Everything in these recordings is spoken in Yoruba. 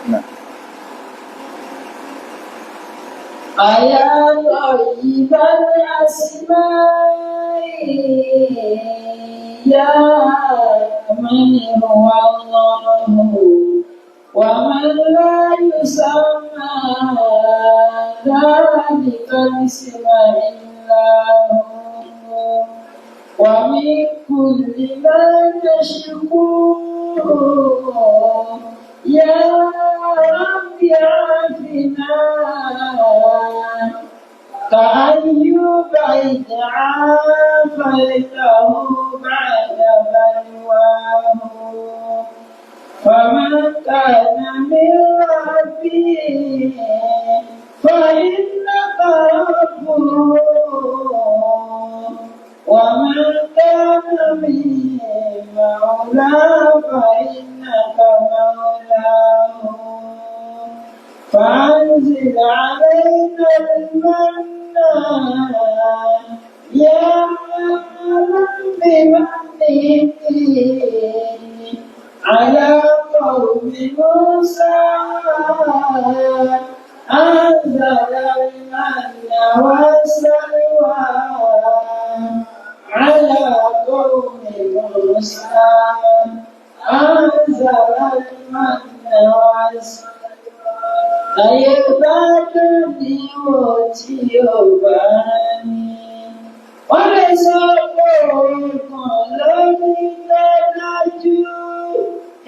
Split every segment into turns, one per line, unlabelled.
نعم.
أيا طيب الأسماء يا من هو الله ومن لا يسمى ذلك الاسم إلا هو ومن كل ما تشكوه يا رب عافنا كأيوب إذ عافيته بعد بلواه فمن كان من ربه فإنك ربه ومن كان من مولاه فإنك مولاه فأنزل علينا المن يا رب مهدي على قوم موسى أنزل المن والسلوى على قوم موسى أنزل المن والسلوى Ayébádùn ni mo tí ó bá ní. Wọ́n lè sọ pé oògùn ló ní dájú.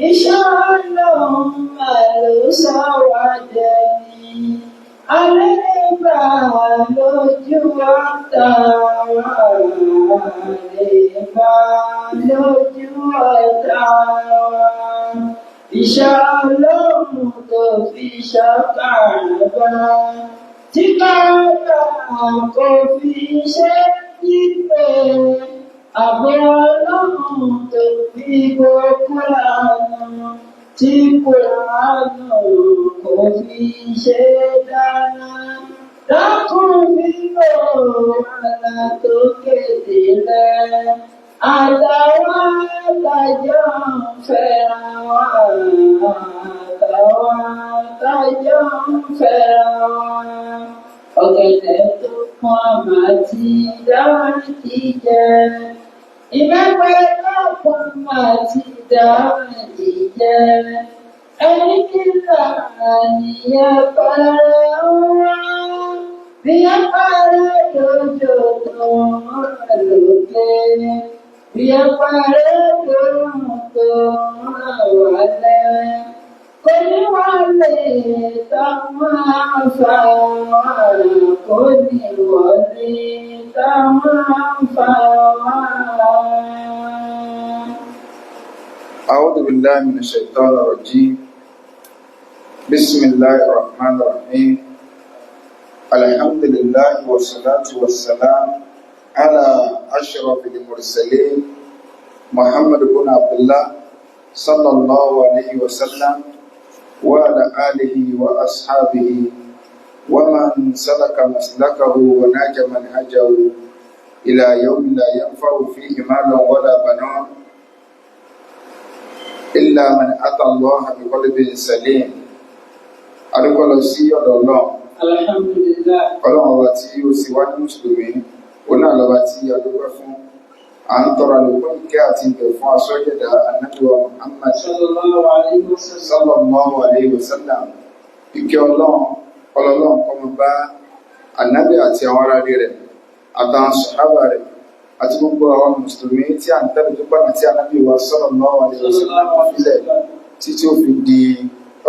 Iṣẹ́ Ọlọ́run máa ló sọ wá dẹni. Alẹ́ nígbà lójú ọ̀tá wa. Àlèbá lójú ọ̀tá wa. Iṣẹ́ Ọlọ́run tó fi ṣàkàrà tí káàkà kò fi ṣe jípe àbọ̀ Ọlọ́run tó fi gbogbo àná tí Kùránì kò fi ṣe dáná. Dákun bíbò àlà tó kéde lẹ́. Àtàwọn àtàjọ ń fẹ́ra wa, àtàwọn àtàjọ ń fẹ́ra wa. Ọ̀gẹ̀dẹ̀ tó pọ́n àmà ti dáhùn ti jẹ. Ìbẹ́pẹ tó pọ́n àmà ti dáhùn ti jẹ. Ẹni kíkà nìyẹn pẹ́rẹ́ wá. Bí ẹ pẹ́rẹ́ lójó tó ń lòkè. Bí ẹ parẹ́ lóhùn tó wálẹ̀, kò ní wálé tá máa fà wá, kò ní wọlé tá máa fà wá.
أعوذ بالله من الشيطان الرجيم. بسم الله الرحمن الرحيم. الحمد لله والصلاة والسلام على أشرف المرسلين محمد بن عبد الله صلى الله عليه وسلم وعلى آله وأصحابه ومن سلك مسلكه ونهج منهجه إلى يوم لا ينفع فيه مال ولا بنون إلا من أتى الله بقلب سليم. أدعو الله سيد الله
الحمد لله.
Ọlọ́run ọba tí ó sì wá ní mùsùlùmí oná àlọ́ba tí a dúpẹ́ fún. À ń tọrọ àlùkùn ìkẹ́ àti ìgẹ̀ fún aṣọ́jẹ̀dá Ànábì wa Muhammad sallallahu alayhi wa sallam. Ìkẹ́ Ọlọ́run kó máa bá Ànábì àti àwọn ará rẹ̀ àtàwọn sàhábà rẹ̀ àti gbogbo àwọn mùsùlùmí tí à ń tẹ̀lé tó pàmì tí Ànábì wa sallallahu alayhi wa sallam fílẹ̀ títí ó fi di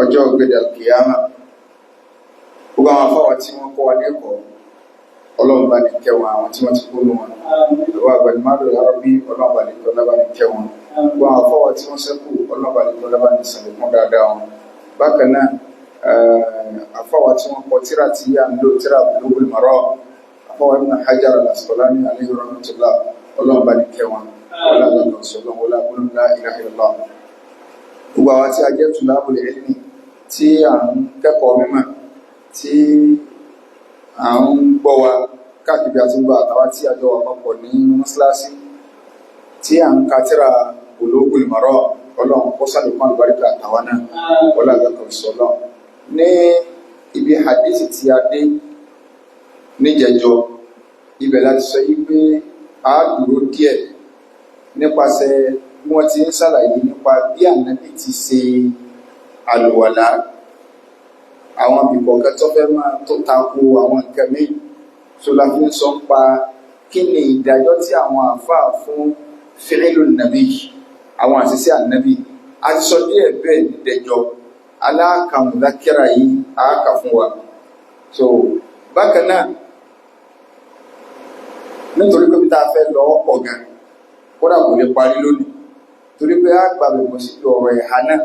ọjọ́ ògbédè kìyàmá. Gbogbo àwọn afáwà tí wọ́n kọ́ wa lẹ́kọ̀ọ́ Ọlọ́run bá ní kẹwọn àwọn tí wọ́n ti kó lù wọn. Ìwà àgbàdìmọ́dọ̀ yàrá bí Ọlọ́run bá ní tọ́lá bá ní kẹwọn. Gbogbo àwọn afáwà tí wọ́n ṣẹ́kù Ọlọ́run bá ní tọ́lá bá ní sàlékún dáadáa wọn. Bákan náà afáwà tí wọ́n kọ tíra tí à ń lò tíra Bulughul Maram, afáwà Ibn Hajar al-Asqalani alayhi rahmatullah, Ọlọ́run bá ní kẹwọn. Ọlọ́run la ilaha illallah. Gbogbo àwọn tí a jẹ́ tulabul ilmi tí à ń kẹ́kọ̀ọ́ mímọ̀ tí à ń gbọ́ wa káàkiri àti gbọ́ àtàwà tí a jọ wà papọ̀ ní mọ́sálásí tí à ń ka tírà Bulughul Maram ọlọ́run kó sàlékún àlùbáríkà àtàwa náà ọlọ́run kan sọ́lọ́ ní ibi hadisi tí a dé níjẹjọ ibẹ̀ láti sọ yí pé a dúró díẹ̀ nípasẹ̀ bí wọ́n ti ń ṣàlàyé nípa bí ànábì ti ṣe àlùwàlá àwọn ibìkọ̀ọ̀kan tó fẹ́ máa tó tako àwọn nǹkan míì tó la fi ń sọ ń pa kí ni ìdájọ́ tí àwọn àfáà fún fílẹ̀lù nàbí àwọn àṣìṣe ànábì a ti sọ díẹ̀ bẹ́ẹ̀ nídẹjọ́ aláàkàmùdákẹ́rà yìí àákà fún wa so bákan náà nítorí pé tá a fẹ́ lọ ọ̀pọ̀ gan kódà kò lè parí lónìí torí pé a gbà bẹ̀rẹ̀ sí ọ̀rọ̀ ẹ̀há náà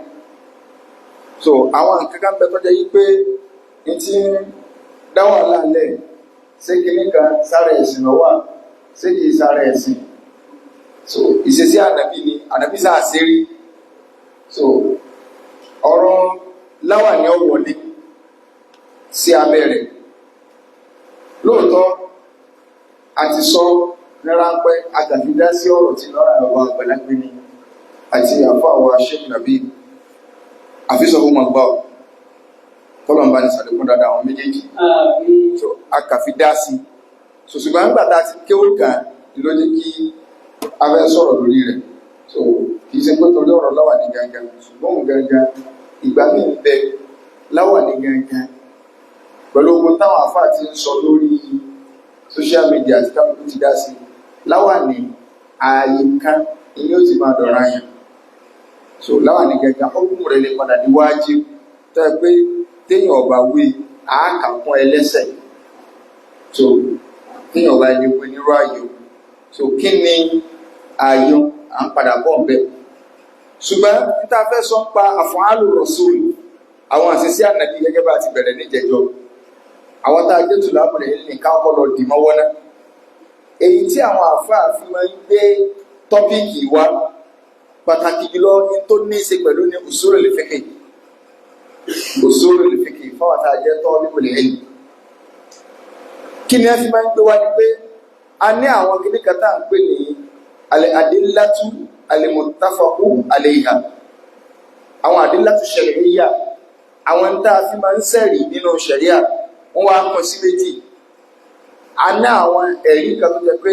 so àwọn nǹkan kan bẹ tó jẹ́ yí pé ní ti dáwọ̀ lálẹ́ ṣé kìíní kan sára ẹ̀sìn lọ́wọ́ ṣé kìí sára ẹ̀sìn so ìṣesí ànábì ni ànábì sáà ṣe rí so ọ̀rọ̀ láwà ní ọ̀wọ́lé sí abẹ́rẹ́ lóòótọ́ àti sọ ní ráńpẹ́ àtàfidá sí ọ̀rọ̀ tí lọ́rọ̀ àwọn àgbàlagbé ni àti àfọ́ àwọn aṣẹ́kù nàbí àfisọ̀ fún ọgbà tọ́lọ̀mbá ní sàlékún dáadáa àwọn méjèèjì so àkàfidá sí so ṣùgbọ́n nígbà tá a ti kéwò kan ló ní kí a fẹ́ sọ̀rọ̀ lórí rẹ̀ so kìí ṣe pé torí ọ̀rọ̀ láwà ní gangan ṣùgbọ́n òun gangan ìgbà míì ń bẹ láwà ní gangan pẹ̀lú ogun táwọn àfáà ti ń sọ lórí social media àti káàkiri ti dá sí láwà ní ààyè kan ilé ó ti máa dọ̀ra yẹn so láwà ní gangan ọkùnrin rẹ̀ lè padà ní wájú tó ẹ pé téèyàn ọba wí àákà fún ẹlẹ́sẹ̀ so téèyàn ọba ilé wí nírú ààyò so kí ni ààyò à ń padà bọ̀ bẹ́ẹ̀ ṣùgbọ́n níta fẹ́ sọ ń pa àfọ̀hálù rọ̀sùlù àwọn àṣìṣe ànàbí gẹ́gẹ́ bá ti bẹ̀rẹ̀ níjẹjọ́ àwọn tá a jẹ́ tù lábùrẹ̀ ní káàkọ́ lọ dì mọ́wọ́ náà èyí tí àwọn àfáà fi máa ń gbé tọ́píìkì wá pàtàkì jùlọ ní tó ní í ṣe pẹ̀lú ní usulul fiqh fáwọn tá a jẹ́ tọ́ nípò lẹ́yìn kí ni ẹ fi máa ń gbé wá ní pé a ní àwọn kìnnìkan tá à ń pè ní al-adillatu al-muttafaqu alayha àwọn adillatu shar'iyya àwọn tá a fi máa ń sẹ̀rí nínú ṣẹ̀ríà wọ́n wá kàn sí méjì a ní àwọn ẹ̀rí kan tó jẹ́ pé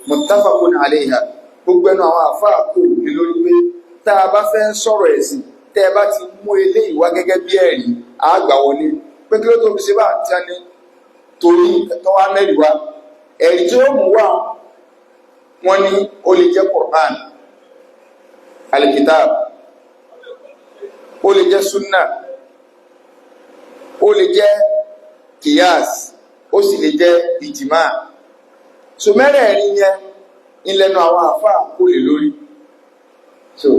muttafaqun alayha gbogbo ẹnu àwọn àfáà kò lè lórí pé tá a bá fẹ́ sọ̀rọ̀ ẹ̀sìn tẹ́ ẹ bá ti mú eléyìí wá gẹ́gẹ́ bí ẹ̀rí àgbà wọlé pé kí ló tó fi ṣe bá àti ẹni torí tó wá mẹ́rin wá ẹ̀rí tí ó mú wá wọn ní ó lè jẹ́ Qur'an al-kitab ó lè jẹ́ sunna ó lè jẹ́ kìyàs ó sì lè jẹ́ ìjìmá so mẹ́rẹ̀ẹ̀rin yẹn ìlẹ́nu àwọn àfáà kò lè lórí so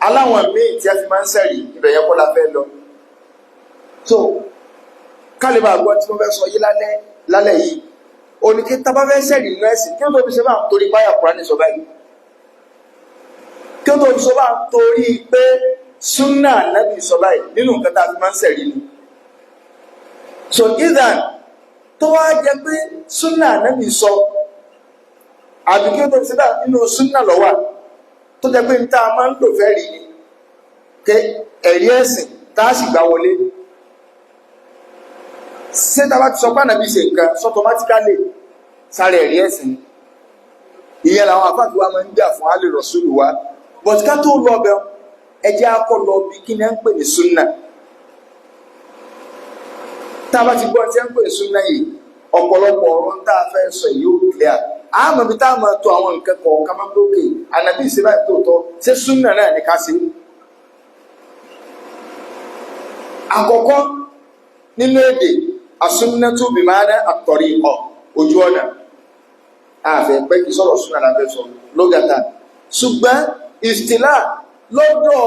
aláwọn míì tí a fi máa ń sẹ̀rí ìbẹ̀yẹ kọ́ la fẹ́ lọ so kálíbà àgbọn tí wọ́n fẹ́ sọ yí lálẹ́ yìí oníkí tábà fẹ́ sẹ̀rí inú ẹ̀sìn kí ó tó fi ṣe bá ń torí báyà Kùránì sọ báyìí kí ó tó fi ṣe bá ń torí pé súnà Nábì sọ báyìí nínú nǹkan tá a fi máa ń sẹ̀rí ni so ìdán tó wá jẹ pé súnà Nábì sọ àbí kí ó tó fi ṣe bá nínú súnà lọ́wọ́ tó jẹ pé níta máa ń lò fẹ́ rí ni kẹ ẹ̀rí ẹ̀sìn tá a sì gbà wọlé ṣé tá a bá ti sọ pé Ànábì ṣe nǹkan sọtọmátíkálì sáré ẹ̀rí ẹ̀sìn ìyẹn làwọn àfáàkì wa máa ń jà fún alẹ́ rọ̀ṣúlù wa but ká tó lọ bẹ ẹjẹ́ akọ lọ bí kí ni à ń pè ní súnà tá a bá ti gbọ́ tí à ń pè ní súnà yìí ọ̀pọ̀lọpọ̀ ọ̀rọ̀ tá a fẹ́ sọ yìí ó clear àmọ́ bí tá a máa tó àwọn nǹkan kọ̀ọ̀kan máa ń lókè Ànábì ṣe báyìí tó tọ́ ṣé súnà náà ní ká ṣe. àkọ́kọ́ nínú èdè as-sunnatu bi ma'na at-tariqa ojú ọ̀nà àfẹ́ pẹ́ kí sọ̀rọ̀ súnà lábẹ́ sọ lọ́gàtà ṣùgbọ́n ìstìlá lọ́dọ̀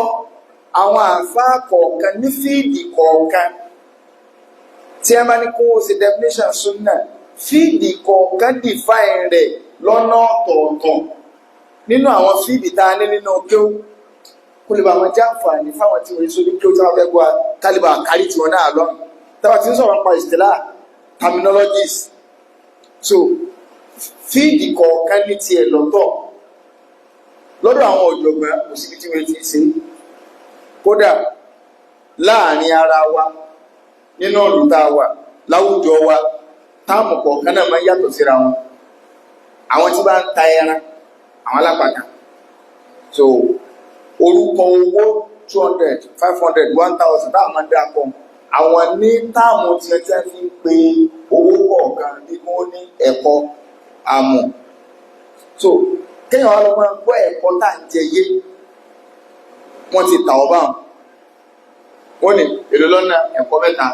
àwọn àfáà kọ̀ọ̀kan ní fíìdì kọ̀ọ̀kan tí a máa ní kó o ṣe definition súnà fíìdì kọ̀ọ̀kan define rẹ̀ lọ́nà ọ̀tọ̀ọ̀tọ̀ nínú àwọn fíìdì tá a ní nínú kéwú kó lè bá wọn jẹ́ àǹfààní fáwọn tí wọ́n sórí kéwú tí wọ́n fẹ́ gbọ́ kálíbà kárí tiwọn náà lọ táwa ti ń sọ̀rọ̀ nípa ìstìlá terminologies so fíìdì kọ̀ọ̀kan ní tiẹ̀ lọ́tọ̀ lọ́dọ̀ àwọn ọ̀jọ̀gbọ́n kò síbi tí wọ́n ti ṣe kódà láàrin ara wa nínú olùta wa láwùjọ wa táàmù kọ̀ọ̀kan náà máa yàtọ̀ síra wọn. Àwọn tí bá ń ta ẹran, àwọn alápàtà, so orúkọ owó 200, 500, 1000 táwọn máa ń dá pọ̀, àwọn ní táàmù tí ẹ tẹ́ fi ń pe owó kọ̀ọ̀kan bí wọ́n ní ẹ̀kọ́ àmọ̀. So kéèyàn wá lọ máa gbọ́ ẹ̀kọ́ tá à ń jẹ yé, wọ́n ti tà ọ́ báwọn, wọ́n ní èlò lọ́nà ẹ̀kọ́ mẹ́ta.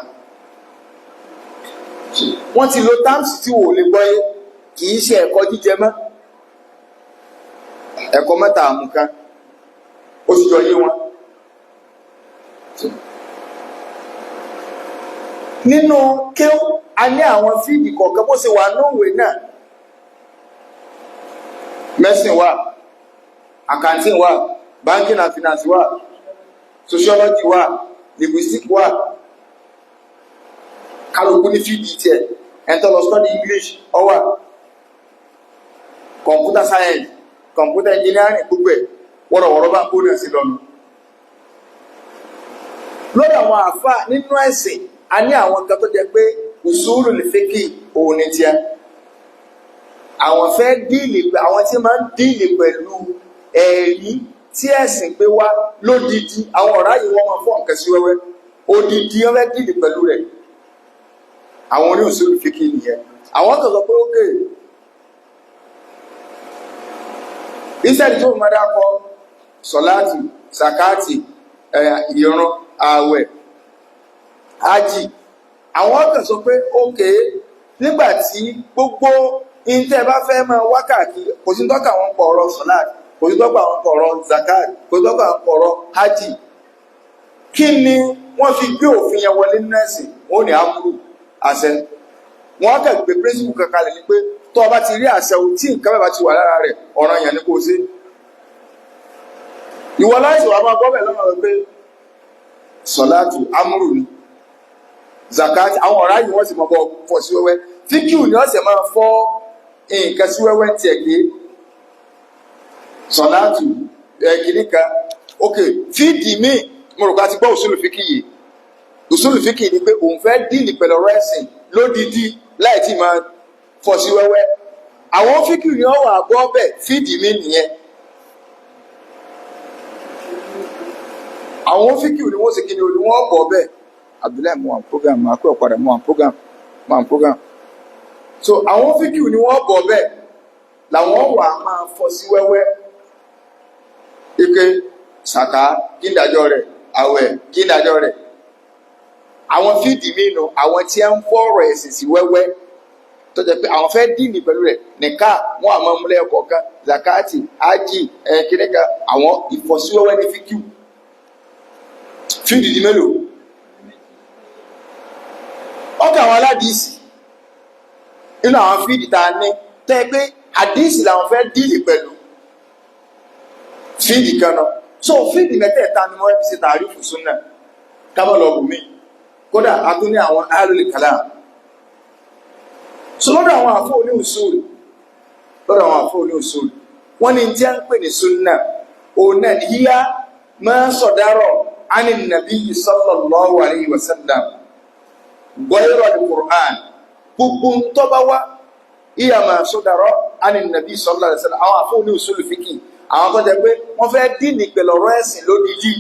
Wọ́n ti lo táàmù tí wò lè gbọ́ yé, kì í ṣe ẹ̀kọ́ jíjẹ mọ́, ẹ̀kọ́ mẹ́ta àmùkan ó sì jọ yé wọn. Nínú kéw a ní àwọn fíìdì kọ̀ọ̀kan bó ṣe wà nóòwé náà, medicine wà, accounting wà, banking and finance wà, sociology wà, linguistics wà, kálukú ní fíìdì tiẹ̀, ẹ̀ńtọ́ lọ study English ó wà, computer science, computer engineering, gbogbo ẹ̀ wọ́rọ̀wọ́rọ̀ bá ń kó náà sí lọ́nu. Lọ́dọ̀ àwọn àfáà nínú ẹ̀sìn a ní àwọn kan tó jẹ pé usulul fiqh òun ni tiẹ̀, àwọn fẹ́ díìlì pé àwọn tí máa ń díìlì pẹ̀lú ẹ̀rí tí ẹ̀sìn pé wá lódìdí, àwọn ọ̀rá yìí wọ́n máa fọ́ nǹkan sí wẹ́wẹ́, odidi wọ́n fẹ́ díìlì pẹ̀lú rẹ̀, àwọn oní usulul fiqh nìyẹn. Àwọn kan sọ pé ókè ìṣẹ́ni tó máa dákọ sọ̀láàtì, sàkáàtì, ìrun, ààwẹ̀, ájì, àwọn kan sọ pé ókè nígbàtí gbogbo ìntẹ́ bá fẹ́ máa wákàtí kò sí tọ́ka wọn pọ̀ ọ̀rọ̀ sọ̀láàtì, kò sí tọ́ka wọn pọ̀ ọ̀rọ̀ zakáàtì, kò sí tọ́ka wọn pọ̀ ọ̀rọ̀ ájì. Kí ni wọ́n fi gbé òfin yẹn wọlé nínú ẹ̀sìn? Wọ́n ní àmúrù, àṣẹ. Wọ́n kàn gbé píríncípù kankan lẹ̀ ní pé tó o bá ti rí àṣẹ tí nǹkan bẹ́ẹ̀ bá ti wà lára rẹ̀, ọ̀ranyàn ni kò sí. Ìwọ láìsí wà máa gbọ́bẹ̀ lọ́nà rẹ̀ pé sọ̀láàtù amúrù ni, zakati, àwọn ọ̀rá yìí wọ́n sì mọ̀ bọ́ fọ́ sí wẹ́wẹ́, fíkíù ni wọ́n sì máa fọ́ nǹkan sí wẹ́wẹ́ ti ẹ̀gbẹ́ sọ̀láàtù kìníkà. Ok, fídì míì mo rò ká ti gbọ́ òṣùlù fíkì yìí. Òṣùlù fíkì ni pé òun fẹ́ díìlì pẹ̀lú ọ̀rọ̀ ẹ̀sìn lódìdí láì tí máa fọ́ sí wẹ́wẹ́. Àwọn fíkíù ni wọ́n wà gbọ́ bẹ̀, fídì míì nìyẹn. Àwọn fíkíù ni wọ́n sì kí ni wọ́n bọ̀ bẹ́ẹ̀. Abdullahi mo wà program, máa kọ́ ọ̀padà mo wà program. So àwọn fíkíù ni wọ́n bọ̀ bẹ́ẹ̀ làwọn wà máa fọ́ sí wẹ́wẹ́. Ike sàká kí n dájọ́ rẹ̀, àwẹ̀ kí n dájọ́ rẹ̀. Àwọn fídì mìíràn àwọn tí ń fọ́ ọ̀rọ̀ ẹ̀sìn sí wẹ́wẹ́ tó jẹ́ pé àwọn fẹ́ dìní pẹ̀lú rẹ̀ nìka wọn àmọ́ múlẹ̀ ẹ̀kọ́ kan zakati ájì kíníkà àwọn ìfọ́síwẹ́wẹ́ ní fíkíù. Fídì di mélòó? Ọkà àwọn aládìísì nínú àwọn fídì tá a ní tẹ́ pé àdìísì làwọn fẹ́ dìlì pẹ̀lú fídì kan náà. So fídì mẹ́tẹ̀ẹ̀ta ni wọ́n fi ṣe tàrífù súnà kábọ̀lọ́gùn mi, kódà a tún ní àwọn ahlul kalam. So lọ́dọ̀ àwọn àfọ́ oní usul, wọ́n ní tí a ń pè ní súnà òun náà ní yíyá máa sọ̀dárọ̀ ani nabiyyi sallallahu alayhi wa sallam gbọ́yọ̀rọ̀ ní Qur'an gbogbo tó bá wá iya máa sọ̀dárọ̀ ani nabiyyi sallallahu alayhi wa sallam. Àwọn àfọ́ oní usul fíkì àwọn tó jẹ́ pé wọ́n fẹ́ dín ní pẹ̀lú ọ̀rọ̀ ẹ̀sìn lódìdí,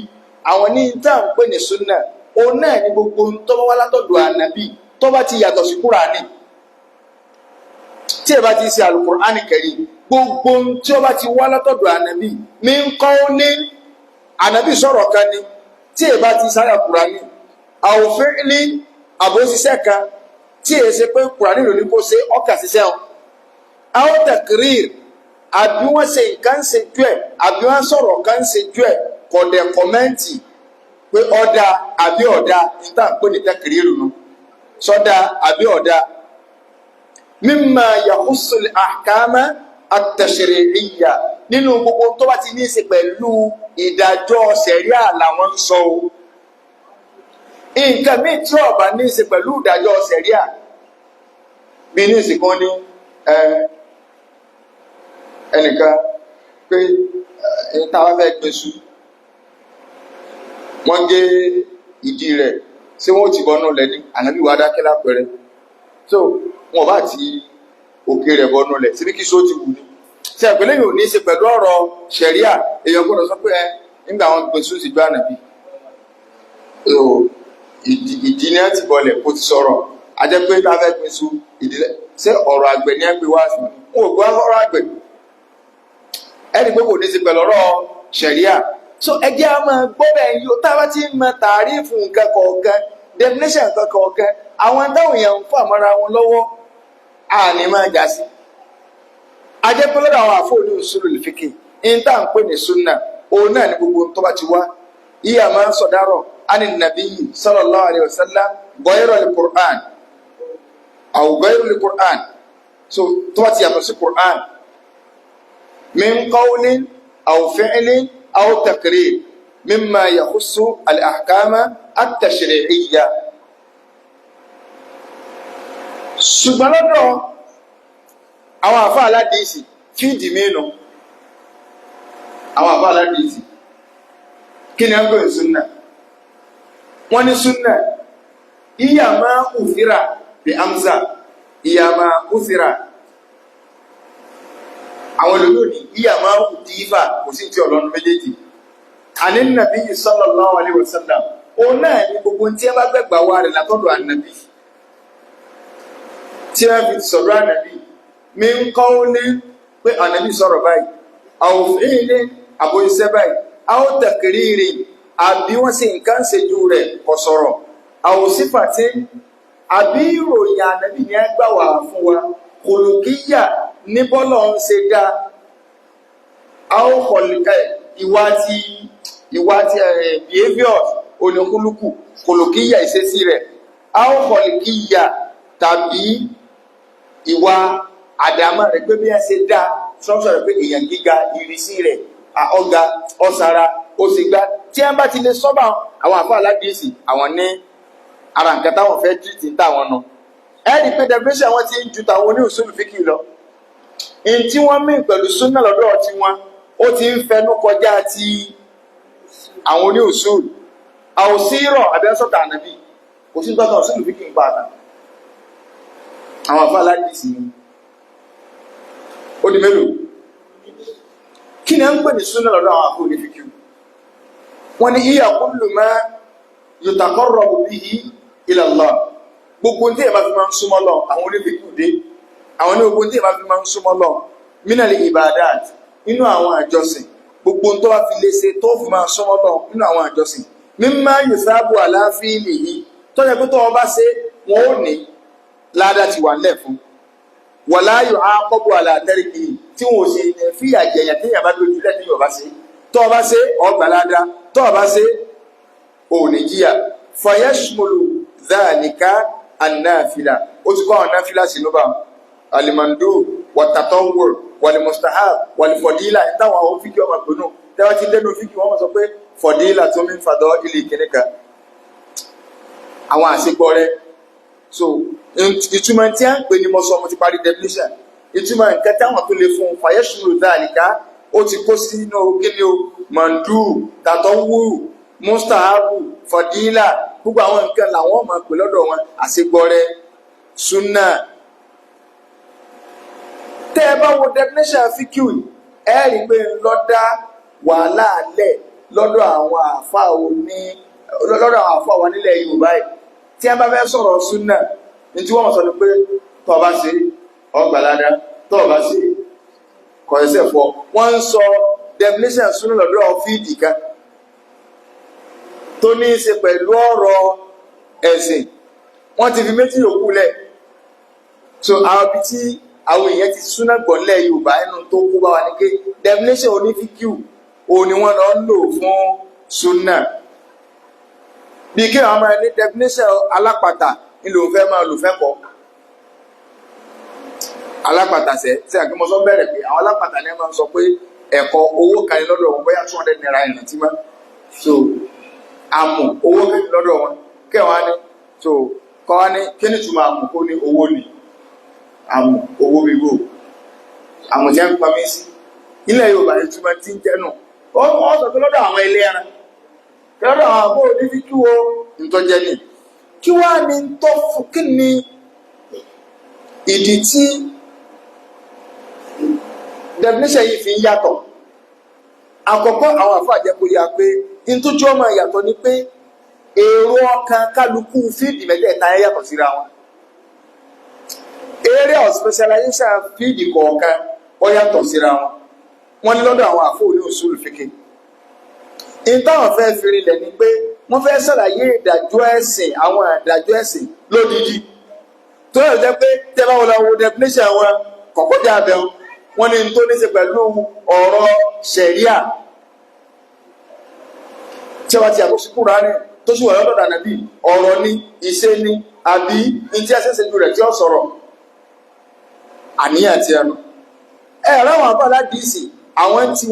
àwọn ní tá à ń pè ní súnà òun náà ní gbogbo tó bá wá látọ̀dọ̀ ànábì tó bá ti yàtọ̀ sí Kùránì, tí ẹ bá ti ṣe Al-Qur'ani Karim, gbogbo tí ó bá ti wá látọ̀dọ̀ ànábì mi ń kọ́ ní ànábì sọ̀rọ̀ kan ni, tí ẹ bá ti sáyà Kùránì àwòfin ní àbòsíṣẹ́ kan tí ẹ ṣe pé Kùránì ló ní kó ṣe ọkà ṣiṣẹ́ wọn. Àwọn taqrir àbí wọ́n ṣe nǹkan ṣe jù ẹ̀ àbí wọ́n sọ̀rọ̀ kan ṣe jù ẹ̀ kọ̀dẹ̀ kọ́mẹ́ǹtì pé ọ̀dà àbí ọ̀dà níta pé ní taqrir nù sọ́dà àbí ọ̀dà. Mimma yahussul ahkama at-tashri'iyya nínú gbogbo tó bá ti ní í ṣe pẹ̀lú ìdájọ́ ṣẹ̀ríà làwọn ń sọ o. Nǹkan míì tí ó bá ní í ṣe pẹ̀lú ìdájọ́ ṣẹ̀ríà bí ní ìsìnkú ní ẹnìkan pé táwa fẹ́ gbèsù wọ́n gé ìdí rẹ̀ ṣé wọ́n ti bọ́nú lẹ̀ ní ànábì wa dákẹ́ lápẹ̀rẹ̀ so wọn bá ti òkè rẹ̀ bọ́nú lẹ̀ síbi kí só ti wù ní ṣe àpẹẹlẹ yóò ní í ṣe pẹ̀lú ọ̀rọ̀ ṣẹ̀ríà èèyàn gbọ́dọ̀ sọ pé nígbà wọn gbé sóòsì gbá ànábì ìdí ni ẹ ti bọlẹ̀ kó ti sọ̀rọ̀ ajẹ́ pé tá a fẹ́ gbé sùn ìdílé ṣé ọ̀rọ̀ àgbẹ̀ ni ẹ gbé wá sí wọn ò gbọ́ ọ̀rọ̀ àgbẹ̀ ẹni pé kò ní í ṣe pẹ̀lú ọ̀rọ̀ ṣẹ̀ríà so ẹjẹ́ a máa gbọ́dọ̀ ẹ̀yìn yóò tá a bá ti ń mọ tàrífù nǹkan kọ̀ọ̀kan definition nǹkan kọ̀ọ̀kan àwọn táwọn èèyàn ń fà mọ́ra wọn lọ́wọ́ àní máa jà sí ajẹ́ pé lọ́dọ̀ àwọn àfọ̀ní usulul fiqh ní tá à ń pè ní sunna òun náà ní gbogbo tó bá ti wá ìyá máa ń sọ̀dárọ̀ ani nabiyyi sallallahu alayhi wa sallam ghayra al-Qur'an aw ghayra al-Qur'an so tó bá ti yàtọ̀ sí Qur'an min qawlin aw fi'lin aw taqrir mimma yakhussu al-ahkama at-tashri'iyya ṣùgbọ́n lọ́dọ̀ àwọn àfáà aládìísì fíìdì mẹ́nu àwọn àfáà aládìísì kí ni a ń gbé sunna wọ́n ní sunna iya ma uthira bi amza iya ma uthira àwọn olóyún ní iya ma utifa kò sí ti ọlọ́nu méjèèjì àní nàbí sallallahu alaihi wasallam ó náà ní gbogbo tí ẹ bá gbẹ̀gbà wá rẹ̀ látọ̀dọ̀ ànàbí tí wọ́n fi sọ̀rọ̀ ànàbí mi ń kọ́ ó ní pé ànàbí sọ̀rọ̀ báyìí àwòfin ní àbóyíṣẹ́ báyìí àwọn tẹ̀kìrìrì àbí wọ́n sì nǹkan ṣejú rẹ̀ kò sọ̀rọ̀ àwòsífàtí àbí ìròyìn ànàbí ni ẹ gbà wá fún wa kòlòkíyà ní bọ́lọ̀ ń ṣe dá àwọn ìwà ti behavior oníkúlùkù kòlòkíyà ìṣesí rẹ̀ àwọn kọ̀lìkíyà tàbí ìwà àdámà rẹ̀ pé bí ẹ ṣe dá sọ́sọ̀ rẹ̀ pé èèyàn gíga ìrísí rẹ̀ ọ̀gá ọ̀sára òsìgbà tí ẹ bá ti lè sọ́bà àwọn àfọ́ aládìsí àwọn ní ara nǹkan táwọn fẹ́ tìrìtì ń táwọn nù ẹ̀rí pé definition wọn ti ń ju tàwọn oní usul fíkì lọ in tí wọ́n mí pẹ̀lú súnà lọ́dọ̀ tí wọn ó ti ń fẹnu kọjá ti àwọn oní usul àwòsírọ̀ abẹ́sọ̀tà ànàbí kò sí tọ́tọ̀ usul fíkì ń pa àná àwọn àfọ́ aládìsí ni ó di mélòó kí ni a ń pè ní súnà lọ́dọ̀ àwọn àfọ́ onífíkì wọ́n ní iya kullu ma yutaqarrabu bihi ila Allah gbogbo tí ẹ bá fi máa ń súnmọ́ lọ àwọn onífíkì dé àwọn ní gbogbo tí ẹ bá fi máa ń súnmọ́ lọ minal ibadat nínú àwọn àjọsìn gbogbo tó bá fi lè ṣe tó fi máa súnmọ́ lọ nínú àwọn àjọsìn mimma yusabu ala fi'lihi tó yẹ kó tó wọn bá ṣe wọn ò ní ládàá ti wà nílẹ̀ fún wala yu'aqabu ala tarkihi tí wọn ò ṣe fìyà jẹyàn tí yàrá dojú lẹ́nu yóò bá ṣe tó o bá ṣe ọgbà ládàá tó o bá ṣe ò ní jìyà fayashmulu dhalika an-nafila ó ti kọ́ àwọn náfìlà sínú bá alimandu watatawwur walimustahab walifadila ìtàwọn àwọn fíkì ọmọ gbónú tẹ́wọ́ ti lẹ́nu fíkì wọ́n sọ pé fadila tó min fadaili kìnìkan àwọn àṣepọ̀ rẹ̀ so ìtumọ̀ tí a ń pè ní mọ́sọ́ mo ti parí definition ìtumọ̀ nǹkan táwọn tó lè fún fayashmulu dhalika ó ti kó sínú kíni o mandu tatawwur mustahabu fadila gbogbo àwọn nǹkan làwọn ọmọ pè lọ́dọ̀ wọn àṣepọ̀ rẹ̀ sunna tẹ́ ẹ bá wo definition fíkìú ẹ rí pé lọ́dá wàhálà alẹ́ lọ́dọ̀ àwọn àfáà wa nílẹ̀ Yorùbá yìí tí ẹ bá fẹ́ sọ̀rọ̀ súnà ní tí wọ́n sọ ní pé tó bá ṣe ọgbàládá tó bá ṣe kọ̀ẹ́sẹ̀ fọ́ wọ́n ń sọ definition súnà lọ́dọ̀ fíìdì kan tó ní í ṣe pẹ̀lú ọ̀rọ̀ ẹ̀sìn wọ́n ti fi méjì yòókù lẹ̀ so àwọn ibi tí àwọn èèyàn ti súnà gbọ̀nlẹ̀ Yorùbá ẹnu tó kó bá wa ní pé definition onífíkìú òun ni wọ́n lọ ń lò fún súnà bí kí àwọn máa ní definition alápàtà nílò fẹ́ máa lò fẹ́ kọ́ alápàtà tí àgbẹ̀mọ́sọ bẹ̀rẹ̀ pé àwọn alápàtà ní máa ń sọ pé ẹ̀kọ́ owó kan lọ́dọ̀ wọn bóyá 200 naira ìrántí mọ́ so àmù owó kan lọ́dọ̀ wọn kẹwàá ní so kọ́ wá ní kí ni túmọ̀ àmù kó ní owó ni àmù owó bíbò àmù jẹ́ ń pamí sí ilẹ̀ Yorùbá ní túmọ̀ tí ń jẹ́ nù wọ́n sọ pé lọ́dọ̀ àwọn ilé ẹran lọ́dọ̀ àwọn àbó ní fíkú o ntọ́jẹ́ ni kí wá ní tọ́ fún kí ni ìdí tí definition yìí fi ń yàtọ̀. Àkọ́kọ́ àwọn àfáà jẹ́ kó yà pé ntójú ọmọ ìyàtọ̀ ni pé èrò ọkàn kálukú fíìdì mẹ́tẹ̀ẹ̀ta yàtọ̀ síra wọn. Area of specialization fíìdì kọ̀ọ̀kan ó yàtọ̀ síra wọn. Wọ́n ní lọ́dọ̀ àwọn àfáà ní usul fiqh. Ìtàwọn fẹ́ fi rinlẹ̀ ni pé wọ́n fẹ́ ṣàlàyé ìdájọ́ ẹ̀sìn àwọn ìdájọ́ ẹ̀sìn lódìdí. Tó yẹ jẹ́ pé tẹ́ bá wọlé wo definition wọn kọ̀kọ́ jà bẹ́ẹ̀ wọ́n ní tó ní ṣe pẹ̀lú ọ̀rọ̀ ṣẹ̀ríà tí wọ́n ti àkóso Kùránì tó sì wà lọ́dọ̀ Ànábì ọ̀rọ̀ ni ìṣe ni àbí ìdí ẹsẹ̀ṣẹ̀ ju rẹ̀ tí ó sọ̀rọ̀ àníyàn ti ẹnu. Ráwọn àbálá dìísì àwọn tí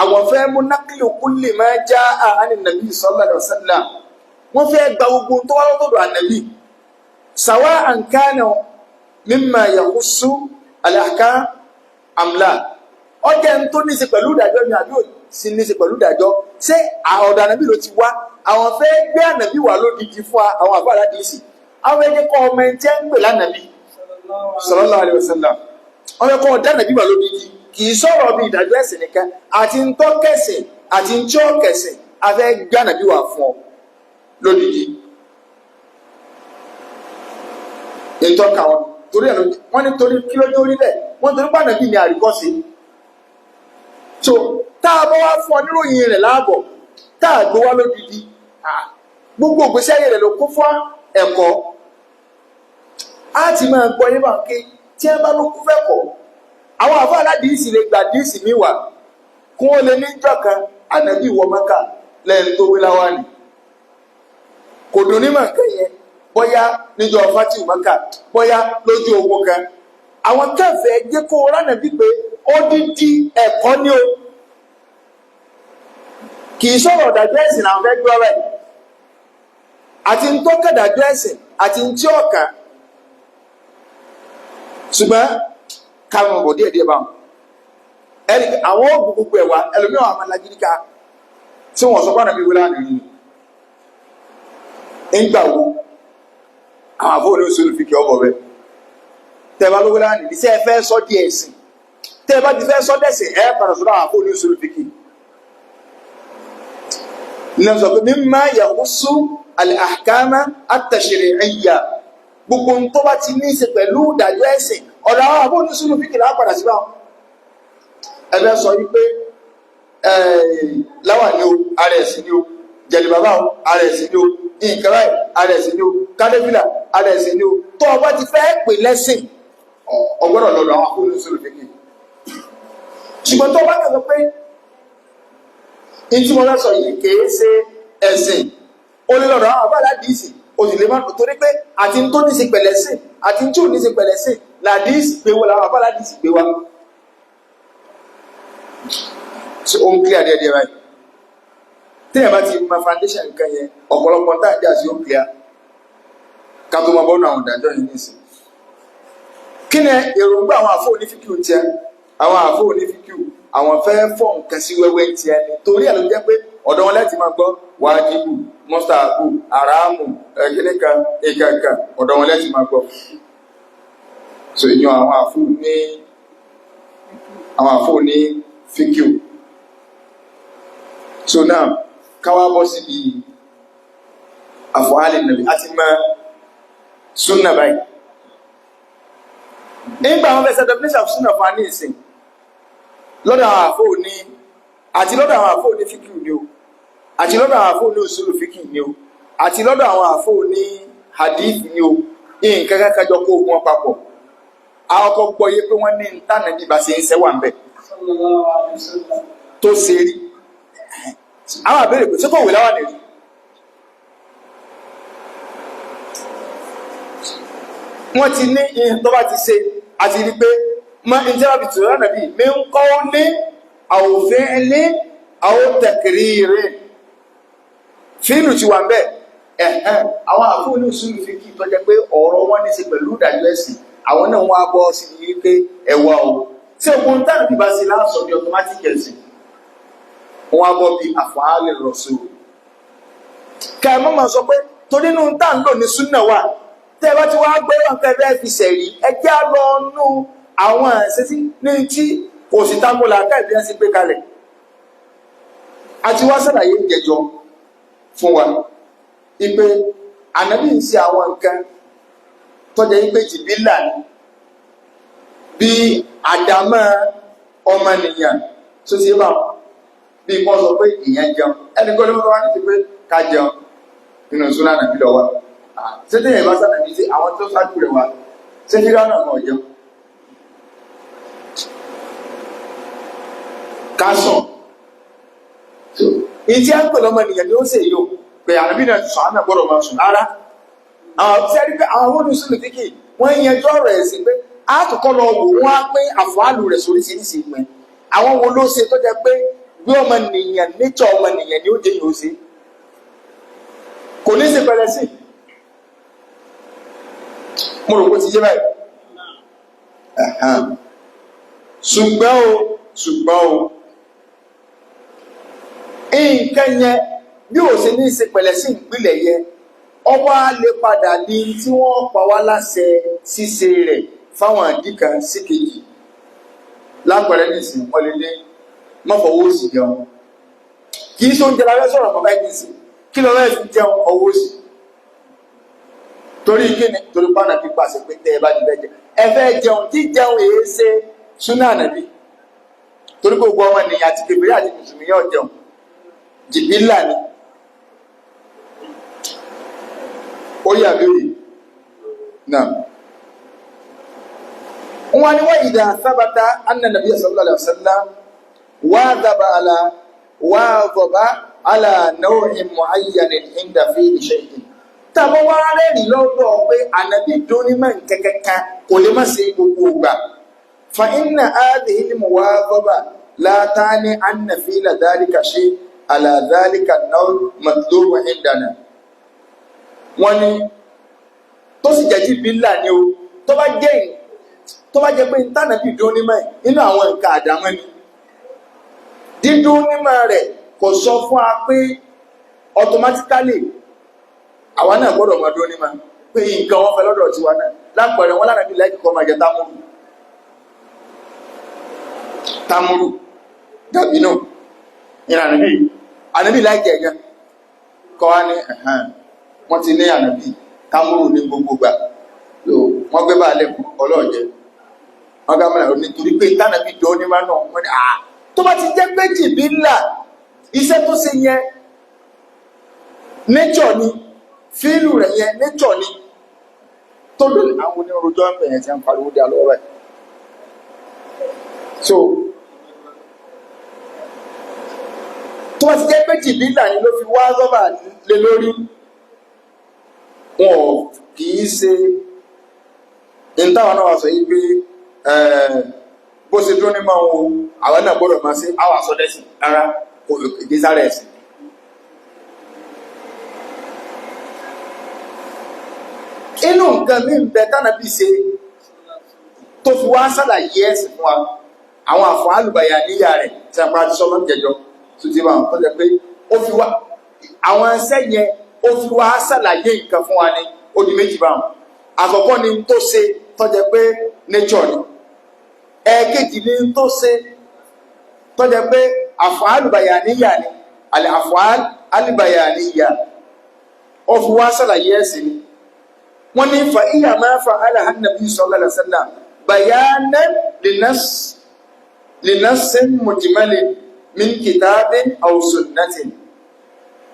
àwọn fẹ́ mú nákìlì kulli ma jaa àní Nàbí sallallahu alaihi wasallam wọ́n fẹ́ gba gbogbo tó wá lọ́dọ̀ Ànábì sawa'an kana mimma yakhussu al-ahkam am la ọjẹ́ ń tó ní ṣe pẹ̀lú ìdájọ́ ni àbí sí ní ṣe pẹ̀lú ìdájọ́ ṣé ọ̀dọ̀ Ànábì ló ti wá àwọn fẹ́ gbé Ànábì wà lódìdí fún àwọn àbálá dìísì àwọn ẹni kọ́ ọmọ ẹ̀ ń pè lánàbí sallallahu alaihi wasallam ọmọ ẹ̀kọ́ ọ̀dá Ànábì wà lódìdí kì í sọ̀rọ̀ bí ìdájọ́ ẹ̀sìn nìkan àti ń tọ́ kẹsìn àti ń tí ó kẹsìn afẹ́ gbé Ànábì wà fún ọ lódìdí. Ìtọ́ka wọn torí ẹ̀ wọ́n ní torí kí ló dé orílẹ̀ wọ́n torí pàdánù ní àríkọ́sí. So tá a bá wá fún ọ níròyìn rẹ̀ láàbọ̀ tá a gbé wá lódìdí gbogbo ìgbésí ayé rẹ̀ ló kún fún ẹ̀kọ́ á ti máa gbọ́ yín bá ké tí ẹ bá ló kún fẹ́ kọ́ àwọn àfọ aládìísì lè gbà díìsì mi wà kún ó lè ní ìjọ kan Ànábì wọ Mẹ́kà lẹ́yìn tó wí Láwánì kò dùn ní màkà yẹn bóyá níjọ fátìwù Mẹ́kà bóyá lójú owó kan àwọn kẹfẹ jẹ́ kó ránàbí pé ó dídí ẹ̀kọ́ ní o kì í sọ̀rọ̀ dájọ́ ẹ̀sìn àwọn fẹ́ gbọ́ rẹ̀ àti ń tó kẹ̀dájọ́ ẹ̀sìn àti ń tí ọ̀kà ṣùgbọ́n káwọn ọ̀bọ̀ díẹ̀díẹ̀ bá wọn ẹni àwọn òògùn gbogbo ẹ̀wà ẹlòmíràn àwọn alágídíkà tí wọ́n sọ fọ́nà bí wọlé àná yìí ńgbà wo àwọn àfọwọ́ ní oṣù olùfikì ọ̀bọ̀ rẹ̀ tẹ́ bá lówó láàrin ní sẹ́ ẹ fẹ́ sọ́ díẹ̀ ẹ̀sìn tẹ́ bá ti fẹ́ sọ́ dẹ̀sìn ẹ padà sọ́dọ̀ àwọn àfọwọ́ ní oṣù olùfikì ní sọ pé mimma yakhussu al-ahkama at-tashri'iyya gbogbo tó bá ti ní í ṣe pẹ̀lú ìdájọ́ ẹ̀sìn ọ̀dọ̀ àwọn àbọ̀ ní sùúrù fíkì láwọn padà sí báwọn ẹgbẹ́ sọ wípé Láwàní o ara ẹ̀sìn ni o jẹ̀lìbàbà o ara ẹ̀sìn ni o nǹkan báyìí ara ẹ̀sìn ni o kádébìlà ara ẹ̀sìn ni o tó o bá ti fẹ́ pè lẹ́sìn ọgbọ́dọ̀ lọ́dọ̀ àwọn àbọ̀ ní sùúrù fíkì ṣùgbọ́n tó o bá kẹ́kọ̀ọ́ pé ìtí mo lọ sọ yìí kìí ṣe ẹ̀sìn ó lè lọ́dọ̀ àwọn àbọ̀ aládìísì òsìlè máa tó torí pé àti tó ní ṣe pẹ̀lẹ́ sí àti tí ò ní ṣe pẹ̀lẹ́ sí làdíìsì gbé wọ́n làwọn àbálá dìísì gbé wá tí ó ń clear díẹ̀díẹ̀ báyìí tí ẹ̀ bá ti ma foundation nǹkan yẹn ọ̀pọ̀lọpọ̀ tá àjá sí ó clear ká tó máa bọ́nà àwọn ìdájọ́ yìí nìsín kí ni èròǹgbà àwọn àfọ onífíkìú tiẹ̀ àwọn àfọ onífíkìú àwọn fẹ́ fọ́ nǹkan sí wẹ́wẹ́ tiẹ̀ ni torí ẹ̀ ló jẹ́ pé ọ̀dọ̀ wọn láti máa gbọ́ wájibù mọ́sàkù àràmù ẹ̀kínníkan ìkàkà ọ̀dọ̀ wọn láti máa gbọ́ so ìyàn àwọn àfò ní fíkíù so now káwá bọ́ síbi àfọ̀hálì nàbí àti máa súnà báyìí nígbà wọn fẹ́ sẹ́dọ̀ pínísà súnà fún ní ìsìn lọ́dọ̀ àwọn àfò ní àti lọ́dọ̀ àwọn àfò ní fíkíù ni o àti lọ́dọ̀ àwọn àfò ní òṣèlú fíkíù ni o àti lọ́dọ̀ àwọn àfò ní hadith ni o nǹkan kákájọ kó ogun papọ̀ àwọn ọkọ̀ gbọ́ yé pé wọ́n ní ìtànà bí bá ṣe ń sẹ́wà ń bẹ̀ tó ṣe rí àwọn àbẹ̀rẹ̀ pé sókò wè láwà nìrí wọ́n ti ní ìhìn tó bá ti ṣe àti rí pé ma ń jẹ́ àbìtì rẹ̀ nàbí mi ń kọ́ ní àwòfin ní àwòtẹ̀kìrì rẹ̀ fíìlù ti wà ń bẹ̀ àwọn àfún ní ìṣúlù fi kí tọ́jẹ́ pé ọ̀rọ̀ wọn ní ṣe pẹ̀lú ìdájọ́ ẹ̀sìn àwọn náà wọ́n á bọ́ sí ní pé ẹ̀wà o tí ogun táàbí bá sí láàsọ ní automatic ẹ̀sìn wọ́n á bọ́ bí àfàálẹ̀ rọ̀sù
ẹ mọ́ máa sọ pé torí inú tá à ń lò ní súnà wà tẹ́ ẹ bá ti wá gbé wọn kẹ́ ẹ fi sẹ̀rí ẹ já lọ nú àwọn àṣetí ní tí kò sí tábùlà káìbí ẹ sì gbé kalẹ̀ àti wá sàlàyé ìjẹjọ fún wa ipe ànábì ń ṣe àwọn nǹkan tọ́jà ipe jìbìlà ni bí àdámọ́ ọmọnìyàn tó ṣe bá bí kò sọ pé ìyẹn jẹun ẹni kọ́ ló wá ní ti pé ká jẹun nínú súnà nàbí lọ wa ṣé tẹ̀yìn bá sànàbí sí àwọn tó ṣáájú rẹ̀ wá ṣé fíra náà kàn jẹun ká sọ ìdí àpè lọ́mọnìyàn ni ó ṣe yóò pé ànábì náà sọ àmì àgbọ̀dọ̀ máa sùn rárá àwọn tí a rí pé àwọn oníṣòwò fíkì wọ́n yanjú ọ̀rọ̀ ẹ̀sìn pé àtúkọ́ lọ wò wọ́n á pé àfọ̀hálù rẹ̀ sóríṣiríṣi pin àwọn wo ló ṣe tó jẹ́ pé bí ọmọnìyàn níjọ ọmọnìyàn ni ó jẹ́ yóò ṣe kò ní í ṣe pẹ̀lẹ́ sí mo rò pé ti yé báyìí ṣùgbọ́n o nǹkan yẹn bí ó ṣe ní í ṣe pẹ̀lẹ́ sí ìpìlẹ̀ yẹn ọwọ́ á lè padà di tí wọ́n pa wá láṣẹ ṣíṣe rẹ̀ fáwọn àdìkà sí kejì lápẹẹrẹ nìsín wọ́n lè lé mọ́fọ̀wọ́ òsì jẹun kì í ṣe oúnjẹ la fẹ́ sọ̀rọ̀ mọ́ báyìí nìsín kí ló fẹ́ fi jẹun ọwọ́ òsì torí kíni torí pàánà bí pàṣẹ pé tẹ́ ẹ bá ti fẹ́ jẹ ẹ fẹ́ jẹun tí jẹun èé ṣe súnà nàbí torí gbogbo ọmọ ènìyàn àti kèbèrè àti mùsùlùmí yóò jẹun jìbìlà ni ó yà lórí náà wọ́n ní wọ́n ìdá sábàtà anna nabiyya sallallahu alaihi wasallam wàdàbà ala naw'in mu'ayyanin inda fihi shay'in tàbí wọ́n rẹ́rìí lọ́dọ̀ pé ànábì dónímọ̀ kẹ́kẹ́kẹ́ kò lè má ṣe gbogbo ìgbà fa inna hadhihi al-muwadhaba la tani anna fi'la dhalika shay ala dhalika an-naw' matlub indana wọ́n ní tó sì jẹ́ jìbìlà ni o tó bá jẹ́ pé ìtànàbì dónímọ̀ nínú àwọn nǹkan àdámọ́ ni dídónímọ̀ rẹ̀ kò sọ fún wa pé automatically àwa náà gbọ́dọ̀ máa dónímọ̀ pé nǹkan wọn fẹ́ lọ́dọ̀ tiwa náà lápẹẹrẹ wọn lánàá bí láìkí kọ́ máa jẹ támúrù dàbí náà ìrànà bí ànábì láìkí ẹ̀yàn kọ́ wá ní wọ́n ti ní ànábì támúrù ní gbogbo gbà wọ́n gbé báyìí lẹ́kùn ọlọ́ọ̀jẹ́ wọ́n gbá mọ́lá nítorí pé tánàbí dónímọ̀ náà wọ́n ní tó bá ti jẹ́ pé jìbìlà iṣẹ́ tó ṣe yẹn nature ni fíìlù rẹ̀ yẹn nature ni tó lónìí àwọn onírúurú ń bẹ̀yẹn tí a ń pariwo dá lọ́wọ́ rẹ̀ so tó bá ti jẹ́ pé jìbìlà ni ló fi wá rọ́bà lé lórí wọn kì í ṣe ìtàwọn náà sọ yí pé bó ṣe dún ní máa ń wo àwọn náà gbọ́dọ̀ máa ṣe àwọn àsọdẹ́sìn rárá kò ìdí sára ẹ̀sìn inú nǹkan mí ń bẹ tánàbí ṣe tó fi wá sàlàyé ẹ̀sìn fún wa àwọn àfọ̀n àlùbàyà níyà rẹ̀ tí a bá ti sọ́mọ́ jẹjọ tó ti wà tó jẹ́ pé ó fi wá àwọn ẹsẹ̀ yẹn ó fi wá sàlàyé nǹkan fún wa ní ó di méjì báwọn àkọ́kọ́ ni tó ṣe tó jẹ́ pé nature ni ẹ̀ẹ̀kejì ni tó ṣe tó jẹ́ pé àfọ̀n àlùbàyà níyà ni àlẹ́ àfọ̀n àlùbàyà níyà ó fi wá sàlàyé ẹ̀sìn ni wọ́n ní fa iya máa fa alaha nabi sallallahu alaihi wasallam bayanan linassin mujmalin min kitabin aw sunnatin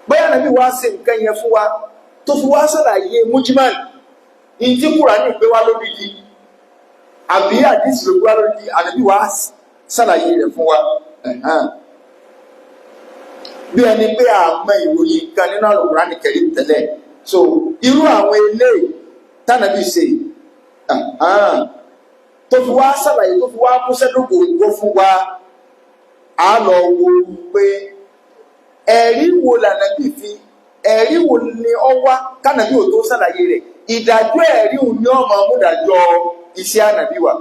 báyà nàbí wá sí nǹkan yẹn fún wa tó fi wá sàlàyé mujmal ìdí Kùránì pé wá lórí yìí àbí àdìsí ló gbá lórí yìí ànàbí wá sàlàyé rẹ̀ fún wa bí ẹni pé àmọ́ ìròyìn kan nínú Al-Qur'ani Karim tẹ́lẹ̀ so irú àwọn eléyìí tánàbí ṣe tó fi wá sàlàyé tó fi wá mú sẹ́dọ̀gbò fún wa á lọ wo pé ẹ̀rí wo lànàbí fi ẹ̀rí wo ni ọ wá kánàbí ò tó sàlàyé rẹ̀ ìdájọ́ ẹ̀rí ò ní ọmọ amúdájọ́ iṣẹ́ ànàbí wa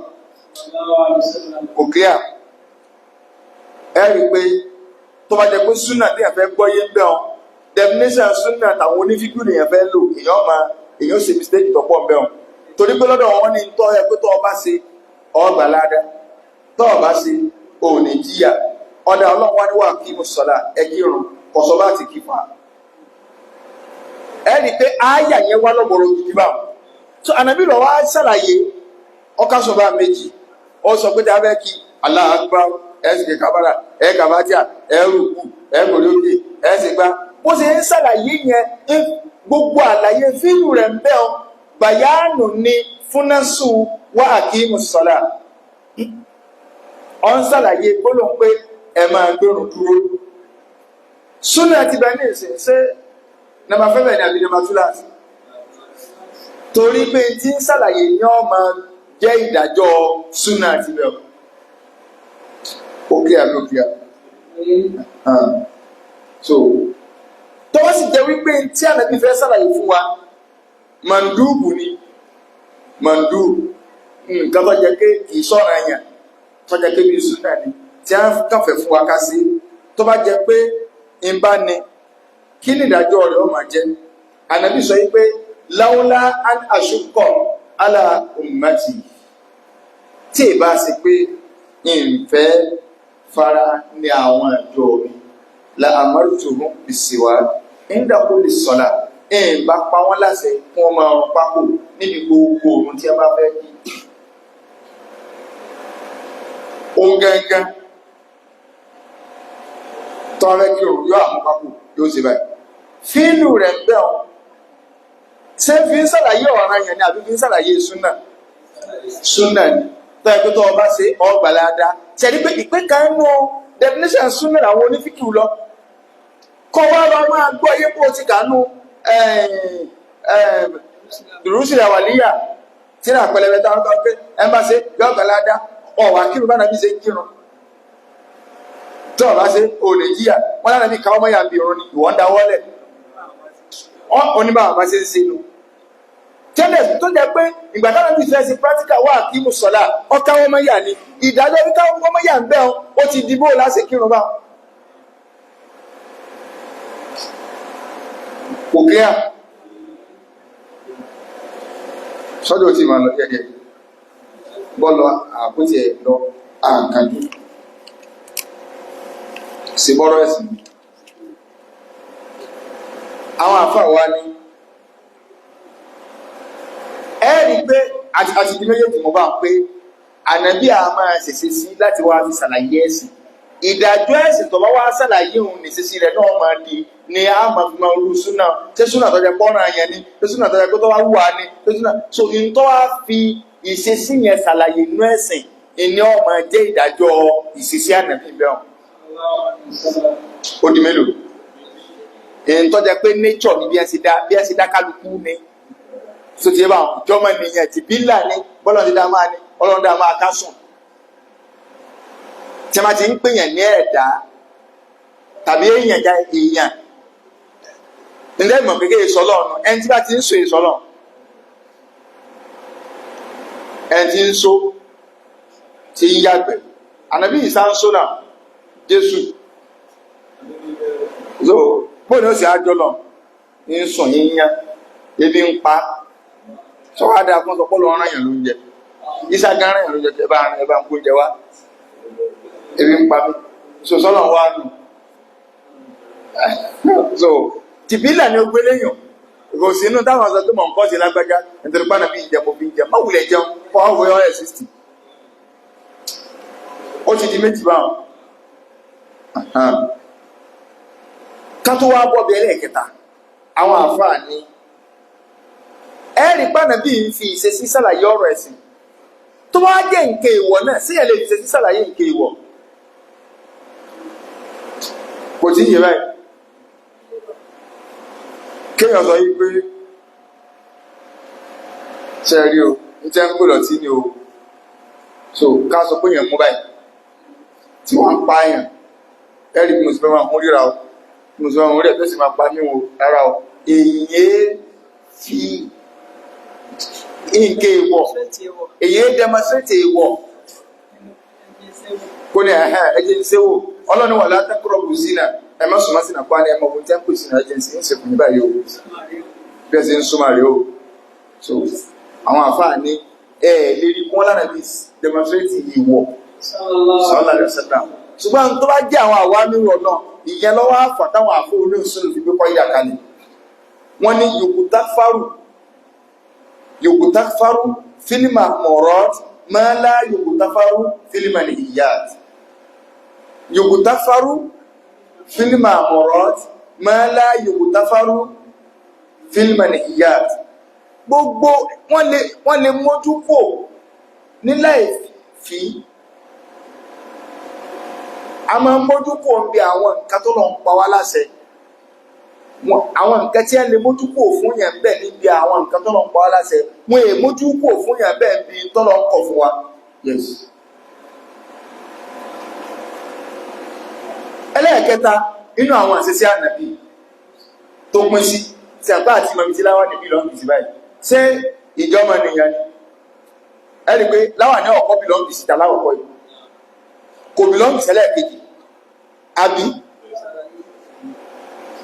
kò clear ẹ̀rí pé tó bá jẹ́ pé súnà tí a fẹ́ gbọ́ yé ń bẹ́ ọ definition sunna táwọn onífíkú nìyẹn fẹ́ lò èèyàn ṣe mistake tó pọ̀ mbẹ́ wọn torí pé lọ́dọ̀ wọn ní tọ́ ẹ pé tọ́ ọba ṣe ọgbà ládá tọ́ ọba ṣe òní jíyà ọ̀dà ọlọ́run wá ní wà kí mo sọ̀lá ẹ kírun kọ̀sọ́ bá ti kí fa ẹ rí i pé ááyà yẹn wá lọ́gbọ̀rọ̀ gidi báwọn so ànábì lọ wá ṣàlàyé ọkà sọ̀bà méjì ó sọ pé dábẹ́ kí Allahu Akbar ẹ sì ké kábàrà ẹ kàbátíà ẹ rúkú ẹ gòlókè ẹ sì gbá bó ṣe ń ṣàlàyé yẹn gbogbo àlàyé fíìmù rẹ̀ ń bẹ́ ọ bàyánù ni fúnásù wà àkímù sọ́lá ọ ń ṣàlàyé gbólóhùn pé ẹ máa gbérùn dúró súnà ti bẹ ní ìsìn ṣé nàbà fẹ́ bẹ̀ ní àbí nàbà túláàsì torí pé tí ń ṣàlàyé ní ọmọ jẹ́ ìdájọ́ súnà ti bẹ̀ òkè àbí òkè so tó wọ́n sì jẹ́ wípé tí ànábì fẹ́ ṣàlàyé fún wa mandubu ni mandubu nǹkan tó jẹ́ pé kì í sọ̀rọ̀ ẹ̀yàn tó jẹ́ pé bí súnà ni tí a kàfẹ́ fún wa ká sí tó bá jẹ́ pé ń bá ní kí ni ìdájọ́ rẹ̀ ó máa jẹ́ ànábì sọ wípé láúlá an àṣùkọ̀ ala ummati tí ì bá ṣe pé ìfẹ́ fara ní àwọn ẹ̀jọ́ mi la amartuhum bisiwak inda kulli salat bá pa wọ́n láṣẹ fún ọmọ ọrùn pákó níbi gbogbo òun tí a bá fẹ́ kí ohun gẹ́gẹ́ tó rẹ́ kí òun yóò àmú pákó yóò ṣe báyìí fíìlù rẹ̀ ń bẹ́ ọ ṣé fi ń ṣàlàyé ọ̀ràn yẹn ni àbí fi ń ṣàlàyé súnà ni tó ẹgbẹ́ tó ọba ṣe ọgbàládá ṣẹ̀rí pé ìpín kan nù definition súnà àwọn onífíkì lọ kọ́ wá lọ máa gbọ́ yé bó ti kànú ìrúsì àwàlíyà tí náà pẹlẹbẹ táwọn kan pé ẹ bá ṣe yọ ọgbàládá ọwà kírun bá nàbí ṣe kírun tí ọba ṣe òní jíyà wọn lára bí káwọn mọ́yà ń bí irun ni ìwọ́n ń dáwọ́lẹ̀ oníbàwọ̀ bá ṣe ń ṣe nu tẹ́lẹ̀ tó jẹ́ pé ìgbà táwọn bí fẹ́ ṣe practical wà kí mo sọ̀lá ọkà wọn mọ́yà ni ìdájọ́ bí káwọn mọ́yà ń bẹ́ ó ti dìbò láṣẹ kírun báwọn. kò kíá sọ́dọ̀ tí ma lọ gẹ́gẹ́ bọ́ọ̀lù àpótí ẹ̀ lọ àǹkanjú sí bọ́rọ̀ ẹ̀sìn àwọn àfáà wá ní ẹ̀rí pé àti di méjèèjì mọ́ bá ń pé ànábì a máa ṣẹ̀ṣẹ̀ sí láti wá fi ṣàlàyé ẹ̀sìn ìdájọ́ ẹ̀sìn tó bá wá ṣàlàyé òun ní ṣíṣí rẹ̀ náà máa di ni a máa fi máa rú súnà ṣé súnà tó jẹ pọ́nà yẹn ni ṣé súnà tó jẹ pé tó wá wùwà ni ṣé súnà so in tó wá fi ìṣesí yẹn ṣàlàyé inú ẹ̀sìn ìní ó máa jẹ́ ìdájọ́ ìṣesí ànábì bẹ́ẹ̀ ó di mélòó in tó jẹ pé nature ni bí ẹ ṣe dá kálukú ni so ti yẹ bá jọmọ nìyẹn ti bílà ni bọ́lọ̀ ti dá máa ní ọlọ́run dá máa ká sùn tí a máa ti ń pèèyàn ní ẹ̀dá tàbí èèyàn já èèyàn nílẹ̀ ìmọ̀ kékeré ìsọlọ́ ọ̀nà ẹni tí bá ti ń so ìsọlọ́ ẹni tí ń so ti ń yàgbẹ́ ànábì ìsá ń so náà Jésù so bóyá ní ó sì ájọ́ lọ ń sùn yíyán ebi ń pa sọ́wọ́ adá fún ọpọlọ ọ̀ràn yẹn ló ń jẹ ìṣàgán rẹ̀ ló ń jẹ ẹ bá ń kó jẹ wá ebi ń pa mí so sọ́lọ̀ wá nù so tìbílẹ̀ ni ó gbé léyàn kò sí inú táwọn ọ̀sán tó mọ̀ nǹkan sí lágbájá nítorí pàdé bí ìjẹun bí ìjẹun má wulẹ̀ jẹun fọ́ ọ̀wọ́ ọ̀rẹ́ 60 ó ti di méjì báwọn ká tó wá bọ́ bí ẹlẹ́ẹ̀kẹta àwọn àfáà ní ẹ̀rí pàdé bí ń fi ìṣesí sàlàyé ọ̀rọ̀ ẹ̀sìn tó wá jẹ́ nǹkan ìwọ̀ náà sí ẹ̀lẹ́ ìṣesí sàlàyé nǹkan ìwọ̀ kò tí yẹ báyìí kéèyàn sọ yí pé ṣe rí o ní tẹ́ ń pè lọ tí ní o so ká sọ pé èèyàn mú báyìí tí wọ́n ń pa èèyàn ẹ̀rí bí mo sì fẹ́ máa mú ríra o bí mo sì fẹ́ máa mú rí ẹ̀ tó sì máa pa ní o rárá o èyí fi nǹkan ìwọ̀ èyí demonstrate ìwọ̀ kò ní ẹ̀jẹ̀ ń ṣe wò ọlọ́ni wà látàkùrọ̀ bù sí náà ẹ má súnmọ́ sí nàpá ni ẹ mọ̀ wọ́n tẹ́ ń pèsè ní agency ń ṣèkùn ní báyìí o bí ẹ ṣe ń súnmọ́ rẹ̀ o. So àwọn àfáà ní lérí kún lánà bí demonstrate ìwọ̀ sọ́ọ́lá rẹ̀ sẹ́dá ṣùgbọ́n tó bá jẹ́ àwọn àwa mìíràn náà ìyẹn lọ́wọ́ àfà táwọn àfọ olóòsùn fi gbé kọ́ ìdà kalẹ̀ wọ́n ní yòkútáfárú fílímà mọ̀rọ́t mọ́lá yòkútáfárú fílímà nìyíyàt yòkútáfárú fílímà mọ̀rọ́t mọ́lá yòkútáfárú fílímà nìyíyàt gbogbo wọ́n lè mójú kò nílẹ̀ ìfì a máa mójú kò bí àwọn nǹkan tó lọ ń pa wá láṣẹ àwọn nǹkan tí ẹ lè mójú kò fún yẹn bẹ́ẹ̀ níbi àwọn nǹkan tó lọ ń pa wá láṣẹ wọn è mójú kò fún yẹn bẹ́ẹ̀ bí tó lọ ń kọ̀ fún wa. Yes. ẹlẹ́ẹ̀kẹta inú àwọn àṣẹṣe ànàbí tó pín sí tí àpá àti mọ̀mí tí láwà níbí lọ́nkì sí báyìí ṣé ìjọba nìyẹn ni ẹni pé láwà ní ọ̀kọ́ bìlọ́nkì síta láwọ̀kọ́ yìí kò bìlọ́nkì sẹ́lẹ̀ kejì àbí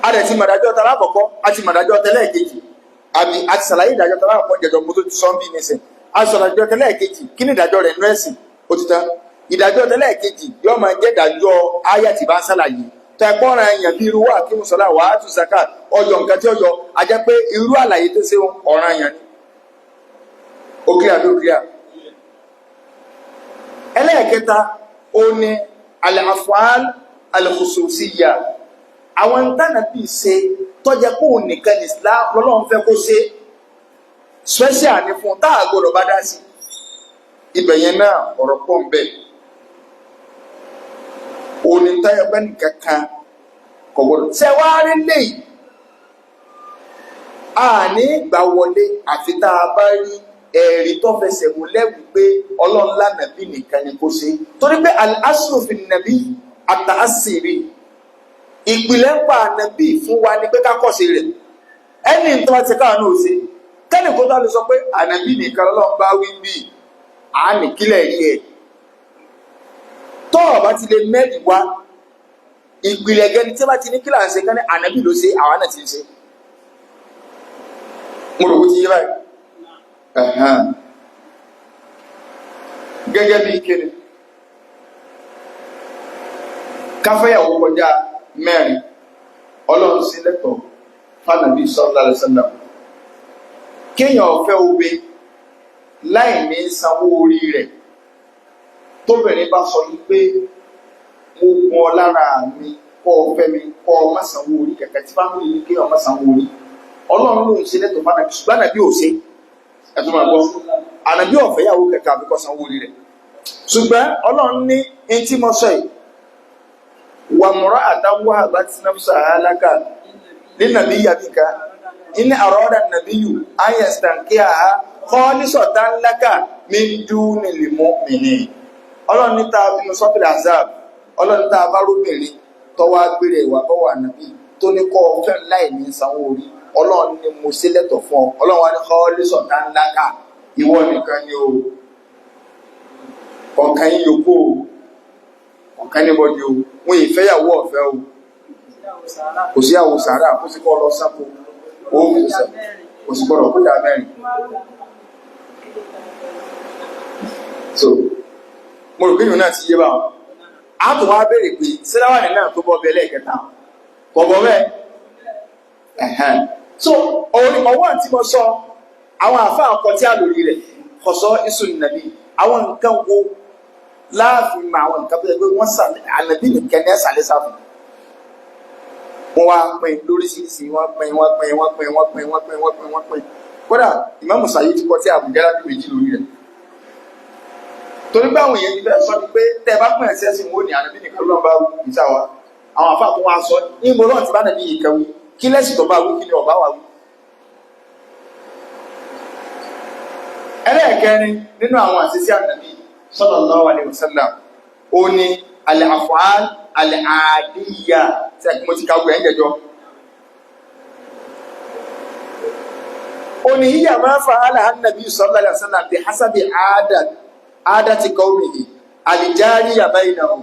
a rẹ̀ ti mọ̀dájọ́ tara àkọ́kọ́ a ti mọ̀dájọ́ tẹ́lẹ̀ kejì àbí a ti sàlàyé ìdájọ́ tara àkọ́kọ́ jẹjọ mo tó ti sọ ń bí nísìn a sọ ìdájọ́ tẹ́lẹ̀ kejì kí ni ìdájọ́ rẹ̀ nú ẹ̀sìn ó ti tán ìdájọ́ tẹ́lẹ̀ kejì yóò máa jẹ́ ìdájọ́ áyà tí bá ń sàlàyé tẹ́gbọ́nra èèyàn bí irú wà kí mùsọ̀lá wà á tún zakat ọyọ nǹkan tí ọyọ a jẹ́ pé irú àlàyé tó ṣe ọ̀ràn èèyàn ni ó kíyà ló kíyà. ẹlẹ́ẹ̀kẹta ó ní al-af'al al-khususiyya àwọn ntànà bíi ṣe tọ́jẹ́ kó nìkan ní Islam lọ́lọ́run fẹ́ kó ṣe special ní fún tá a gbọ́dọ̀ bá dá sí ibẹ̀ yẹn náà ọ̀rọ̀ pọ̀ ń bẹ̀ òní táyà bá nìkan kan kò gbọ́dọ̀ ṣe wá rí léyìí àní gbà wọlé àfi tá a bá rí ẹ̀rí tó fẹsẹ̀ múlẹ̀ wípé ọlọ́run lánàbí nìkan ni kó ṣe torí pé al-aslu fi nàbí at-ta'assiri ìpìlẹ̀ ń pa ànàbí fún wa ní pé ká kọ́ṣe rẹ̀ ẹni tó bá ti káwọn náà ṣe kẹ́nì kó tó lè sọ pé ànàbí nìkan lọ́lọ́run bá wí bí àánì kílẹ̀ rí ẹ̀ tó ọ̀bá ti lè mẹ́rin wá ìpìlẹ̀ gẹni tí bá ti ní kílà ń ṣe kẹ́ni ànàbí ló ṣe àwọn náà ti ń ṣe mo rò ó ti yé báyìí gẹ́gẹ́ bí kíni káfẹ́yàwó kọjá mẹ́rin ọlọ́run sí lẹ́tọ̀ọ́ fánàbí sallallahu alaihi wasallam kéèyàn ọ̀fẹ́ obe láì ní sanwó orí rẹ̀ tóbìnrin bá sọ wípé mo gun ọ lára mi kọ́ ọ fẹ́ mi kọ́ ọ má sanwó orí kẹ̀kẹ́ tí fámìlì ní kéèyàn má sanwó orí ọlọ́run ló ń ṣe lẹ́tọ̀ọ́ fánàbí ṣùgbọ́n ànàbí ò ṣe ẹ̀tún máa gbọ́ ànàbí ọ̀fẹ́yàwó kẹ̀kẹ́ àbíkọ́ sanwó orí rẹ̀ ṣùgbọ́n ọlọ́run ní ẹni tí mo sọ yìí وامرأة وهبت نفسها لك للنبي بك إن أراد النبي أن يستنكحها خالصة لك من دون المؤمنين ọlọ́run ní tàbí nusọ́fìlì azab ọlọ́run tá a bá róbìnrin tọ́wọ́ agbèrè ìwà bọ́wọ́ ànàbí tó ní kọ́ ọ̀fẹ́ láì ní sanwó orí ọlọ́run ní mo ṣe lẹ́tọ̀ fún ọ ọlọ́run wá ní khalisatan laka ìwọ nìkan ni o ọ̀kan yín yòókù ọ̀kan ní bọ́jú o wọ́n ìfẹ́yàwó ọ̀fẹ́ o kò sí àwò sàárà kó sí kọ́ lọ sápò òun kò sí gbọ́dọ̀ kódà mẹ́rin. So mo rò kéyìn náà ti yé bá wọn a tó wá béèrè pé síláwàní náà tó bọ́ bẹ́ẹ̀ lẹ́ẹ̀kẹta kọ̀ bọ́ bẹ́ẹ̀ so ọwọ́ àti mo sọ àwọn àfa àkọ tí a lòrí rẹ̀ kọ̀sọ́ isu nàbí àwọn nǹkan wo láàfin ma àwọn nǹkan bẹ́ẹ̀ pé wọ́n sàlẹ̀ ànàbí nìkan ní ẹ̀sàlẹ̀ sáfù wọ́n wá pín lóríṣiríṣi wọ́n pín kódà Ìmáàmù Sàyídì ti kọ́ tí àbùjá lábí méjì lórí rẹ̀ torí pé àwọn èèyàn ti fẹ́ sọ ni pé tẹ́ ẹ bá pín ẹ̀sẹ̀ sí wọn ní ànàbí nìkan ló ń bá wí ìta wa àwọn àfa tó wá sọ ní ìmọ̀ náà ti bá nàbí yìí kan wí kí lẹ́sìn tó bá wí kí ni ọ̀bá wà wí. ẹlẹ́ẹ̀kẹrin nínú àwọn àṣìṣe ànàbí sallallahu alaihi wasallam ó ní al-af'al al-'adiyya tí a kí mo ti ká gbẹ̀ ẹ̀jẹ̀jọ́ ó ní hiya ma fa'alaha an-nabi sallallahu alaihi wasallam bi hasabi 'adati qawmihi al-jariyya baynahum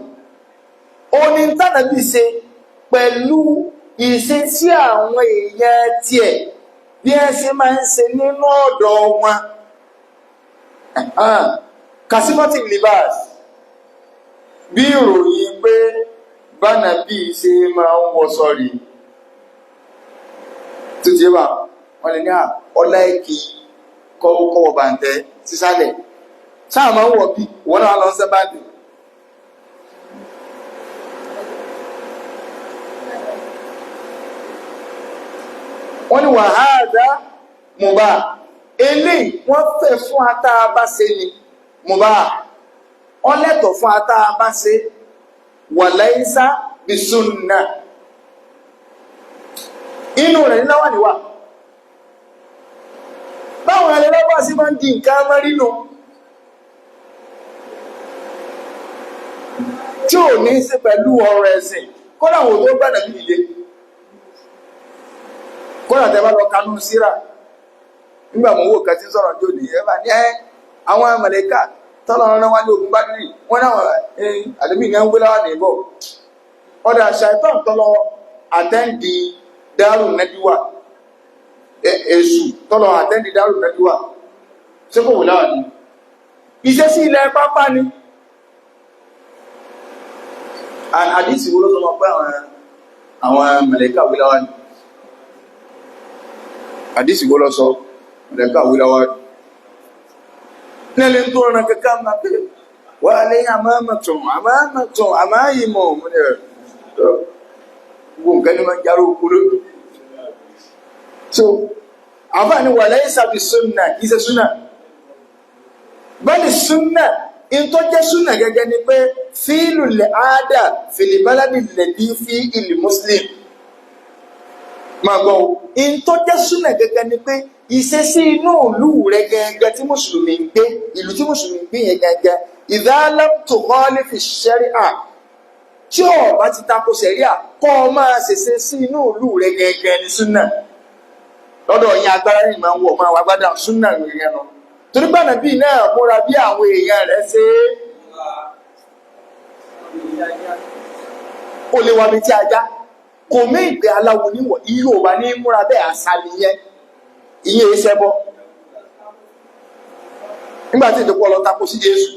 ó ní tánàbí ṣe pẹ̀lú ìṣesí àwọn èèyàn tiẹ̀ bí ẹ ṣe máa ń ṣe nínú ọ̀dọ̀ wọn. Kasimatic libas bí ìròyìn pé bánà bí ṣe máa ń wọ sọ́rí tó ti bá wọn lè ní ọlá ẹ̀kì kọ́wọ́ bàǹtẹ́ sísàlẹ̀ sáà máa ń wọ̀ bí wọ́n náà lọ sí báńkì. wọ́n ní wàhálà mùbá eléyìí wọ́n fẹ́ fún ata bá ṣe ni mùbá ọlẹ́tọ̀ fún ata bá ṣe wàláìsá bisunna inú rẹ̀ níláwà níwà báwọn ẹlẹ́lẹ́wà sí máa ń di nǹkan mẹ́rínú tí ò ní sí pẹ̀lú ọ̀rọ̀ ẹ̀sìn kọ́nà wò tó gbàdà bí ìdílé kọ́nà tẹ́bá lọ kanú síra nígbà mọ̀ owó kẹtí sọ̀rọ̀ tí ó di ẹ̀bà ní àwọn mẹ̀lẹ́kà tọ́lọ̀ rán wá ní ogun bá dìrì wọ́n náà àdébí ní ẹgbẹ́ láwà ní ìbọ̀ ọ̀dà ṣàìtàn tọ́lọ̀ àtẹ́ǹdì dárù nẹ́díwà èṣù tọ́lọ̀ àtẹ́ǹdì dárù nẹ́díwà ṣé kò wù láwà ní iṣẹ́ sí ilẹ̀ pápá ni àdísì wo ló sọ pé àwọn mẹ̀lẹ́kà wí láwà ní àdísì wo ló sọ mẹ̀lẹ́kà wí láwà ní nílé tó rán kankan máa pé wà lẹ́yìn àmàmàtún àmáyìmọ̀ gbogbo nǹkan ní máa ń járó kúrò so àfáàní wà lẹ́yìn sàbí súnnà iṣẹ́ súnnà bẹ́ẹ̀ni súnnà in tó jẹ́ súnnà gẹ́gẹ́ ni pé fíìlù lè áádà fìlìbáládì lẹ̀dí fi ìlú muslim máa gbọ́ in tó jẹ́ súnnà gẹ́gẹ́ ni pé ìṣesí inú ìlú rẹ̀ gẹ́gẹ́ tí mùsùlùmí ń gbé ìlú tí mùsùlùmí ń gbé yẹn gẹ́gẹ́ ìdálẹ́m tó kọ́lé fi ṣẹ́ríà tí ó bá ti tako ṣẹ̀ríà kọ́ ọ máa ṣèṣe sí inú ìlú rẹ̀ gẹ́gẹ́ ní súnà lọ́dọ̀ yẹn agbára ní ìmọ̀ wọ̀ máa wà gbádà súnà yẹn lọ torí gbànà bíi náà múra bí àwọn èèyàn rẹ̀ ṣe ó lè wá bí tí ajá kò mí ìgbé aláwo níwọ̀ iye ò bá ní múra bẹ́ẹ̀ àṣà nìyẹn iye iṣẹ́ bọ́ nígbàtí ìdókò lọ tako sí Jésù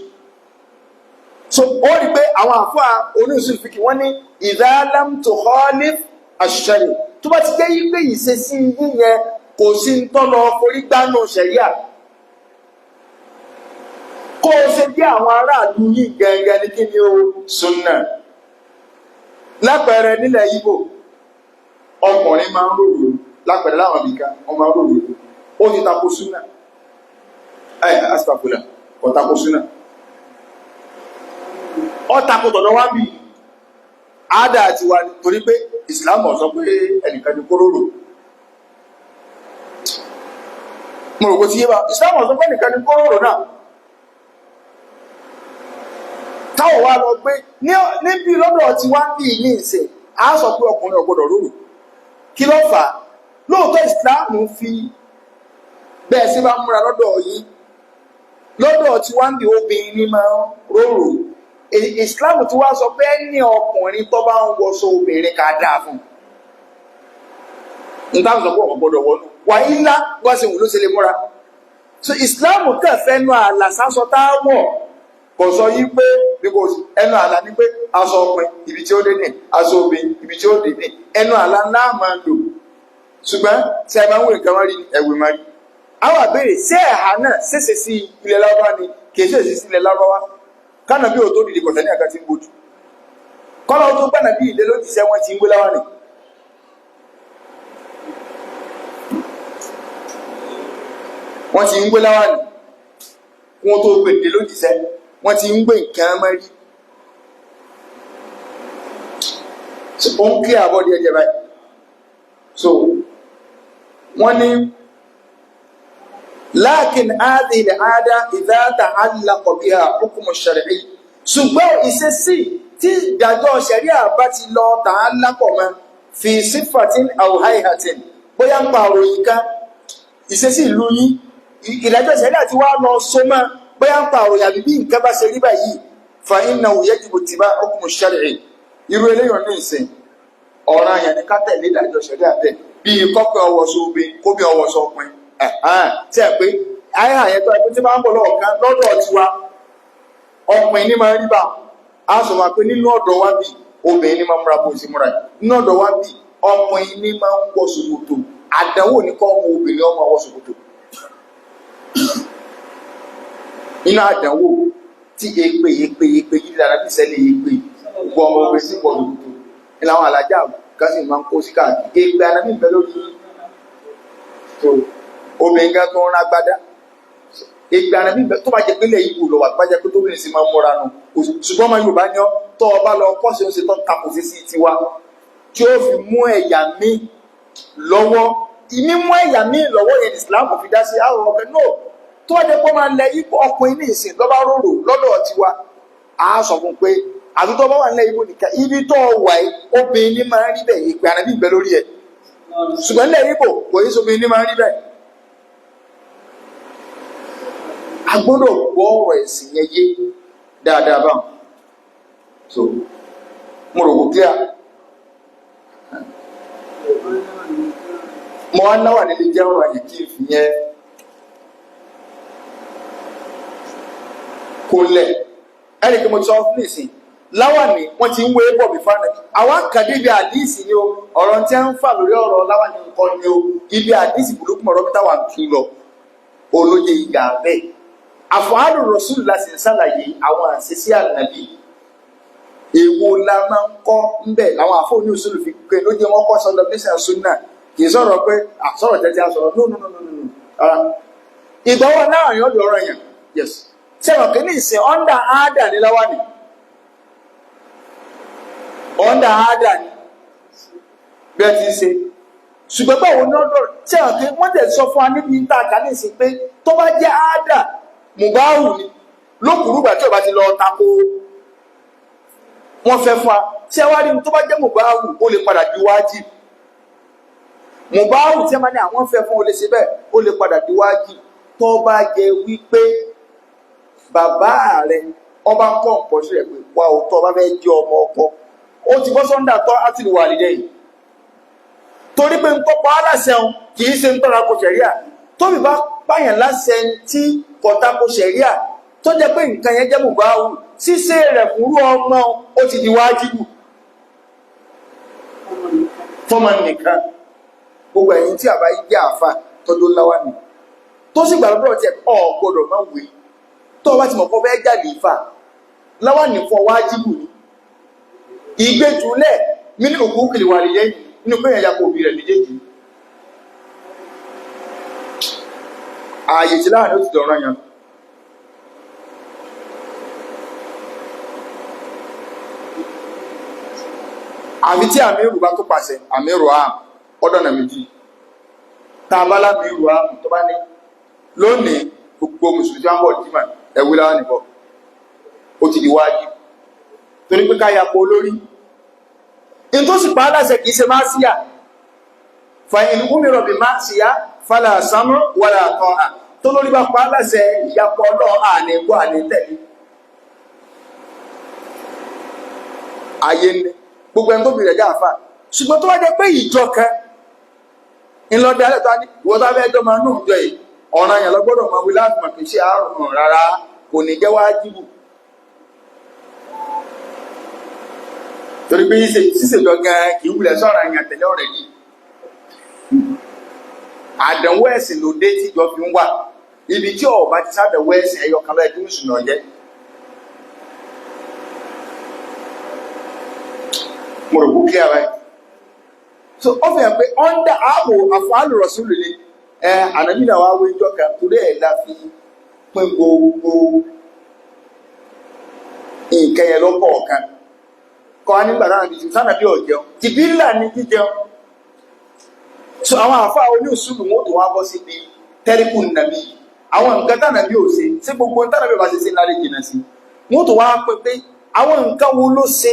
so ó rí pé àwọn àfáà oníṣùn fìkì wọ́n ní ìdáàlám tó khalif ash-shari tó bá ti jẹ́ yí pé ìṣesí yíyẹn kò sí ń tọ́lọ forí gbánú ṣẹ̀ríà kó o ṣe bí àwọn aráàlú yìí gẹ́gẹ́ ní kí ni ó sunna lápẹẹrẹ nílẹ̀ Ìgbò ọkùnrin máa ń rorò lápẹẹrẹ láwọn ibìkan wọ́n máa ń rorò ó ti tako súnà asìpàpùlà ó tako súnà ó tako tọ̀dọ̀ wá bí àádá àti wà torí pé ìsìlámù sọ pé ẹnìkan ni kó rorò mo rò kó ti yé bá ìsìlámù sọ pé ẹnìkan ni kó rorò náà táwọn wá lọ pé níbi lọ́dọ̀ tí wá bí ní ìsìn a sọ pé ọkùnrin ò gbọdọ̀ rorò kí ló fà á lóòótọ́ ìsìlámù fi bẹ́ẹ̀ sí bá múra lọ́dọ̀ yìí lọ́dọ̀ tí wá ń bí obìnrin ní máa rorò ìsìlámù tí wá sọ pé ní ọkùnrin tó bá ń wọṣọ obìnrin ká dáa fún nígbà tó sọ pé ọmọ gbọdọ̀ wọnú wà ílá wá sí òun ló ṣe lè múra so ìsìlámù kẹfẹ́ nu àlà sásọ tá a wọ̀ kò sọ yí pé because ẹnu àlà ní pé aṣọ ọpẹ ibi tí ó dé ní aṣọ obìnrin ibi tí ó dé ní ẹnu àlà náà máa lò ṣùgbọ́n tí a máa ń wò nǹkan wá rí ẹ̀wì máa rí àwọn àbẹ̀rẹ̀ sí ẹ̀hà náà ṣèṣe sí ilẹ̀ lárúbáwá ni kì í ṣèṣe sí ilẹ̀ lárúbáwá kánà bí òótọ́ dìde kọ̀tẹ́ ní àga tí ń bójú kọ́lá tó gbànà bí ìdè ló ti ṣẹ́ wọ́n ti ń gbé láwá ni wọ́n ti ń gbé láwá ni wọ́n tó gbé ìdè ló ti ṣẹ́ wọ́n ti ń gbé nǹkan máa rí ó ń kí àbọ̀ díẹ̀ díẹ̀ báyìí so wọ́n ní lákin áàdì ilẹ̀ àádá ìdáta alákọ̀ bí i hukumu ṣẹ̀rẹ̀ ṣùgbọ́n ìṣesí tí ìdájọ́ ṣẹ̀ríà bá ti lọ tà á lápọ̀ mọ́ fi sífàtín àwòháìhàtín bóyá ń pa òròyìn ká ìṣesí ìlú yín ìdájọ́ ṣẹ̀ríà ti wá lọ so mọ́ bóyá ń pa òròyìn àbí bí nǹkan bá ṣe rí báyìí fa innahu yajibu ittiba' hukumu ṣẹ̀rẹ̀ irú eléyàn ní ìsìn ọ̀ràn yẹn ni ká tẹ̀lé ìdájọ́ ṣẹ̀rí àbẹ̀ bíi kọ́pẹ́ ọwọ́ sóbe kóbi ọwọ́ sọpin tí ẹ pé ayé àyẹ̀tọ́ ẹgbẹ́ tí máa ń bọ̀ lọ́ọ̀kan lọ́dọ̀ tiwa ọkùnrin ní máa ń rí bá a sọ ma pé nínú ọ̀dọ̀ wa bì obìnrin ní máa ń múra bó ti múra nínú ọ̀dọ̀ wa bì ọkùnrin ní máa ń wọ ṣòkòtò àdánwò ní kọ́ ọmọ obìnrin ọmọ wọ ṣòkòtò nínú àdánwò tí èpè yìí lára bí sẹ́lẹ̀ èpè gbọ́ ọmọ obìnrin sí pọ̀ lòkòtò ní làwọn alájà kásì máa ń kó sí káàkiri èpè anábì ń bẹ lórí obìnrin gan tó ń rán agbádá èpè anábì ń bẹ tó bá jẹ pé lẹ́yìn ìbò lọ́wọ́ àgbájá pé tóbìnrin sì máa ń múra nù ṣùgbọ́n ọmọ Yorùbá ni ọ́ tó o bá lọ kọ́ sí oṣù tó takò sí sí tiwa tí ó fi mú ẹ̀yà mi lọ́wọ́ mímú ẹ̀yà mi lọ́wọ́ yẹn Islam fi dá sí àwọn ọ̀kẹ́ náà tó wá jẹ́ pé máa lẹ ipò ọkùnrin ní ìsìn tó bá rorò lọ́dọ̀ tiwa a sọ fún pé àti tó bá wà nílẹ̀ ibo nìkan ibi tó wà yìí obìnrin ní máa ń rí bẹ́ẹ̀ ìpè ànábì bẹ lórí ẹ̀ ṣùgbọ́n nílẹ̀ ibo kò yí sóbìnrin ní máa ń rí bẹ́ẹ̀. a gbọ́dọ̀ gbọ́ ọ̀rọ̀ ẹ̀sìn yẹn yé dáadáa báwọn so mo rò kó clear mo wá náwà nílé jẹ́ ọ̀rọ̀ àyè kí n fi yẹn kó lẹ̀ ẹni kí mo sọ fún ìsìn láwàní wọ́n ti ń wé bọ̀ bí fáwọn àwọn kàdé ibi àdíìsì ni o ọ̀rọ̀ tí ń fà lórí ọ̀rọ̀ láwàní nǹkan ni o ibi àdíìsì burúkú mọ̀rọ̀ mítà wà tún lọ olóye ìyá bẹ́ẹ̀ àfọ̀hádù rọ̀sùlù láti ṣàlàyé àwọn àṣìṣe ànàbì èwo la máa ń kọ́ ńbẹ̀ làwọn àfọ̀hún ní òṣèlú fi pé ló jẹ́ wọ́n kọ́ sọ́dọ̀ bí sàn súnà kì í sọ̀rọ̀ pé àsọ̀rọ̀ tẹ́tẹ́ àsọ̀rọ̀ no ìgbọ́wọ́ náà yọ̀ ọ́ ọ̀rọ̀ yẹn yes sẹ́wọ̀n kí ní ìsìn ọ́ndà áádà ní láwàní ọ́ndà áádà ní bí ẹ ti ṣe ṣùgbọ́n báwo ní ọdọ̀ sẹ́wọ̀n kí wọ́n tẹ̀ sọ fún wa níbi ìta àkàlẹ̀ ìsìn pé tó bá jẹ́ áádà mùbáhù ni lókùrúgbà tí ó bá ti lọ tako wọ́n fẹ́ fún wa tí ẹ wá rí tó bá jẹ́ mùbáhù ó lè padà di wájib mùbáhù tí ẹ máa ní àwọn fẹ́ fún ó lè ṣe bẹ́ẹ̀ ó lè padà di wájib tó bá jẹ́ wípé bàbá rẹ̀ ọba kọ́ ọ̀pọ̀ sí ẹ̀ pé wà ó tọ́ bá fẹ́ jẹ́ ọmọ ọkọ ó ti bọ́ sọ́ndà tọ́ àti ìwà àlìdẹ́ yìí torí pé ń tọ́pọ̀ aláṣẹun kì í ṣe ń tọ́ra kò ṣẹ̀ríà tóbi bá pààyàn láṣẹ tí kọ̀tà kò ṣẹ̀ríà tó jẹ́ pé nǹkan yẹn jẹ́ mùbáhù ṣíṣe rẹ̀ fúrú ọmọ ó ti di wájibù fọ́mọ nìkan gbogbo ẹ̀yin tí àbá yìí jẹ́ àfa tọ́jú láwàní tó sì gbàgbọ́ tiẹ̀ ọ̀ gbọ́dọ̀ máa wé tó o bá ti mọ̀ kọ́ fẹ́ jáde ìfà láwàní fọ wájibù ni ìgbẹ́jùlẹ̀ nínú òkú kìlì wà lìyẹ́ yìí nínú pé ẹ̀yà kò bí rẹ̀ méjèèjì ààyè tí láàrin ó ti dọ̀rọ̀ yàn àfi tí àmírù bá tó pàṣẹ àmírù àmì ọdọ̀nà méjì tàbálá àmírù àmì tó bá ní lónìí gbogbo mùsùlùmí wọ́n bọ̀ jímà ẹ̀wí láwọn nìbọ̀ ó ti di wájú torí pé káyà pọ̀ olórí in tó sì pa aláṣẹ kìí ṣe máa síyà fa ìlú mìíràn bí máa síyà fàlà sámú wàlà àtọ́ à tó lórí bá pa aláṣẹ ìyapọ̀ náà àní gbọ́ àní tẹ̀lé ayé ní gbogbo ẹni tó bìrẹ̀ já àfà ṣùgbọ́n tó wá jẹ́ pé ìjọ kan ńlọdẹ alẹ́ tó á ní ìwọ́n tó fẹ́ jọ máa nù jọ yìí ọ̀ràn yẹn lọ́gbọ́dọ̀ máa wí láti mọ̀ kì í ṣe àrùn rárá kò ní jẹ́ wájibù torí pé ṣíṣèjọ gan kì í wulẹ̀ sọ̀rọ̀ yẹn tẹ̀lé ọ̀rẹ́ yìí àdánwò ẹ̀sìn ló dé tíjọ fi ń wà ibi tí ọba ti sádẹ̀wò ẹ̀sìn ẹyọ kan lọ́yẹ̀ tí mùsùlùmí ọ̀jẹ́ mo rò kó kí ara ẹ̀ so ó fi hàn pé ọ́ndà ààbò àfọ̀hálù rọ̀sùlù ni ànábì náà wá wé ìjọ kan torí ẹ̀ la fi pín gbogbo nǹkan yẹn lọ́pọ̀ ọ̀kan kọ́ á nígbà náà bìí sánà bí ọ̀jẹun tìbílà ní jíjẹun so àwọn àfáà oníṣùlù wọn tó wá bọ́ sí bí tẹ́ríkù nàbí àwọn nǹkan tánàbí ò ṣe sí gbogbo tánàbí bá ṣe sí lárí jìnà sí wọn tó wá pé pé àwọn nǹkan wo ló ṣe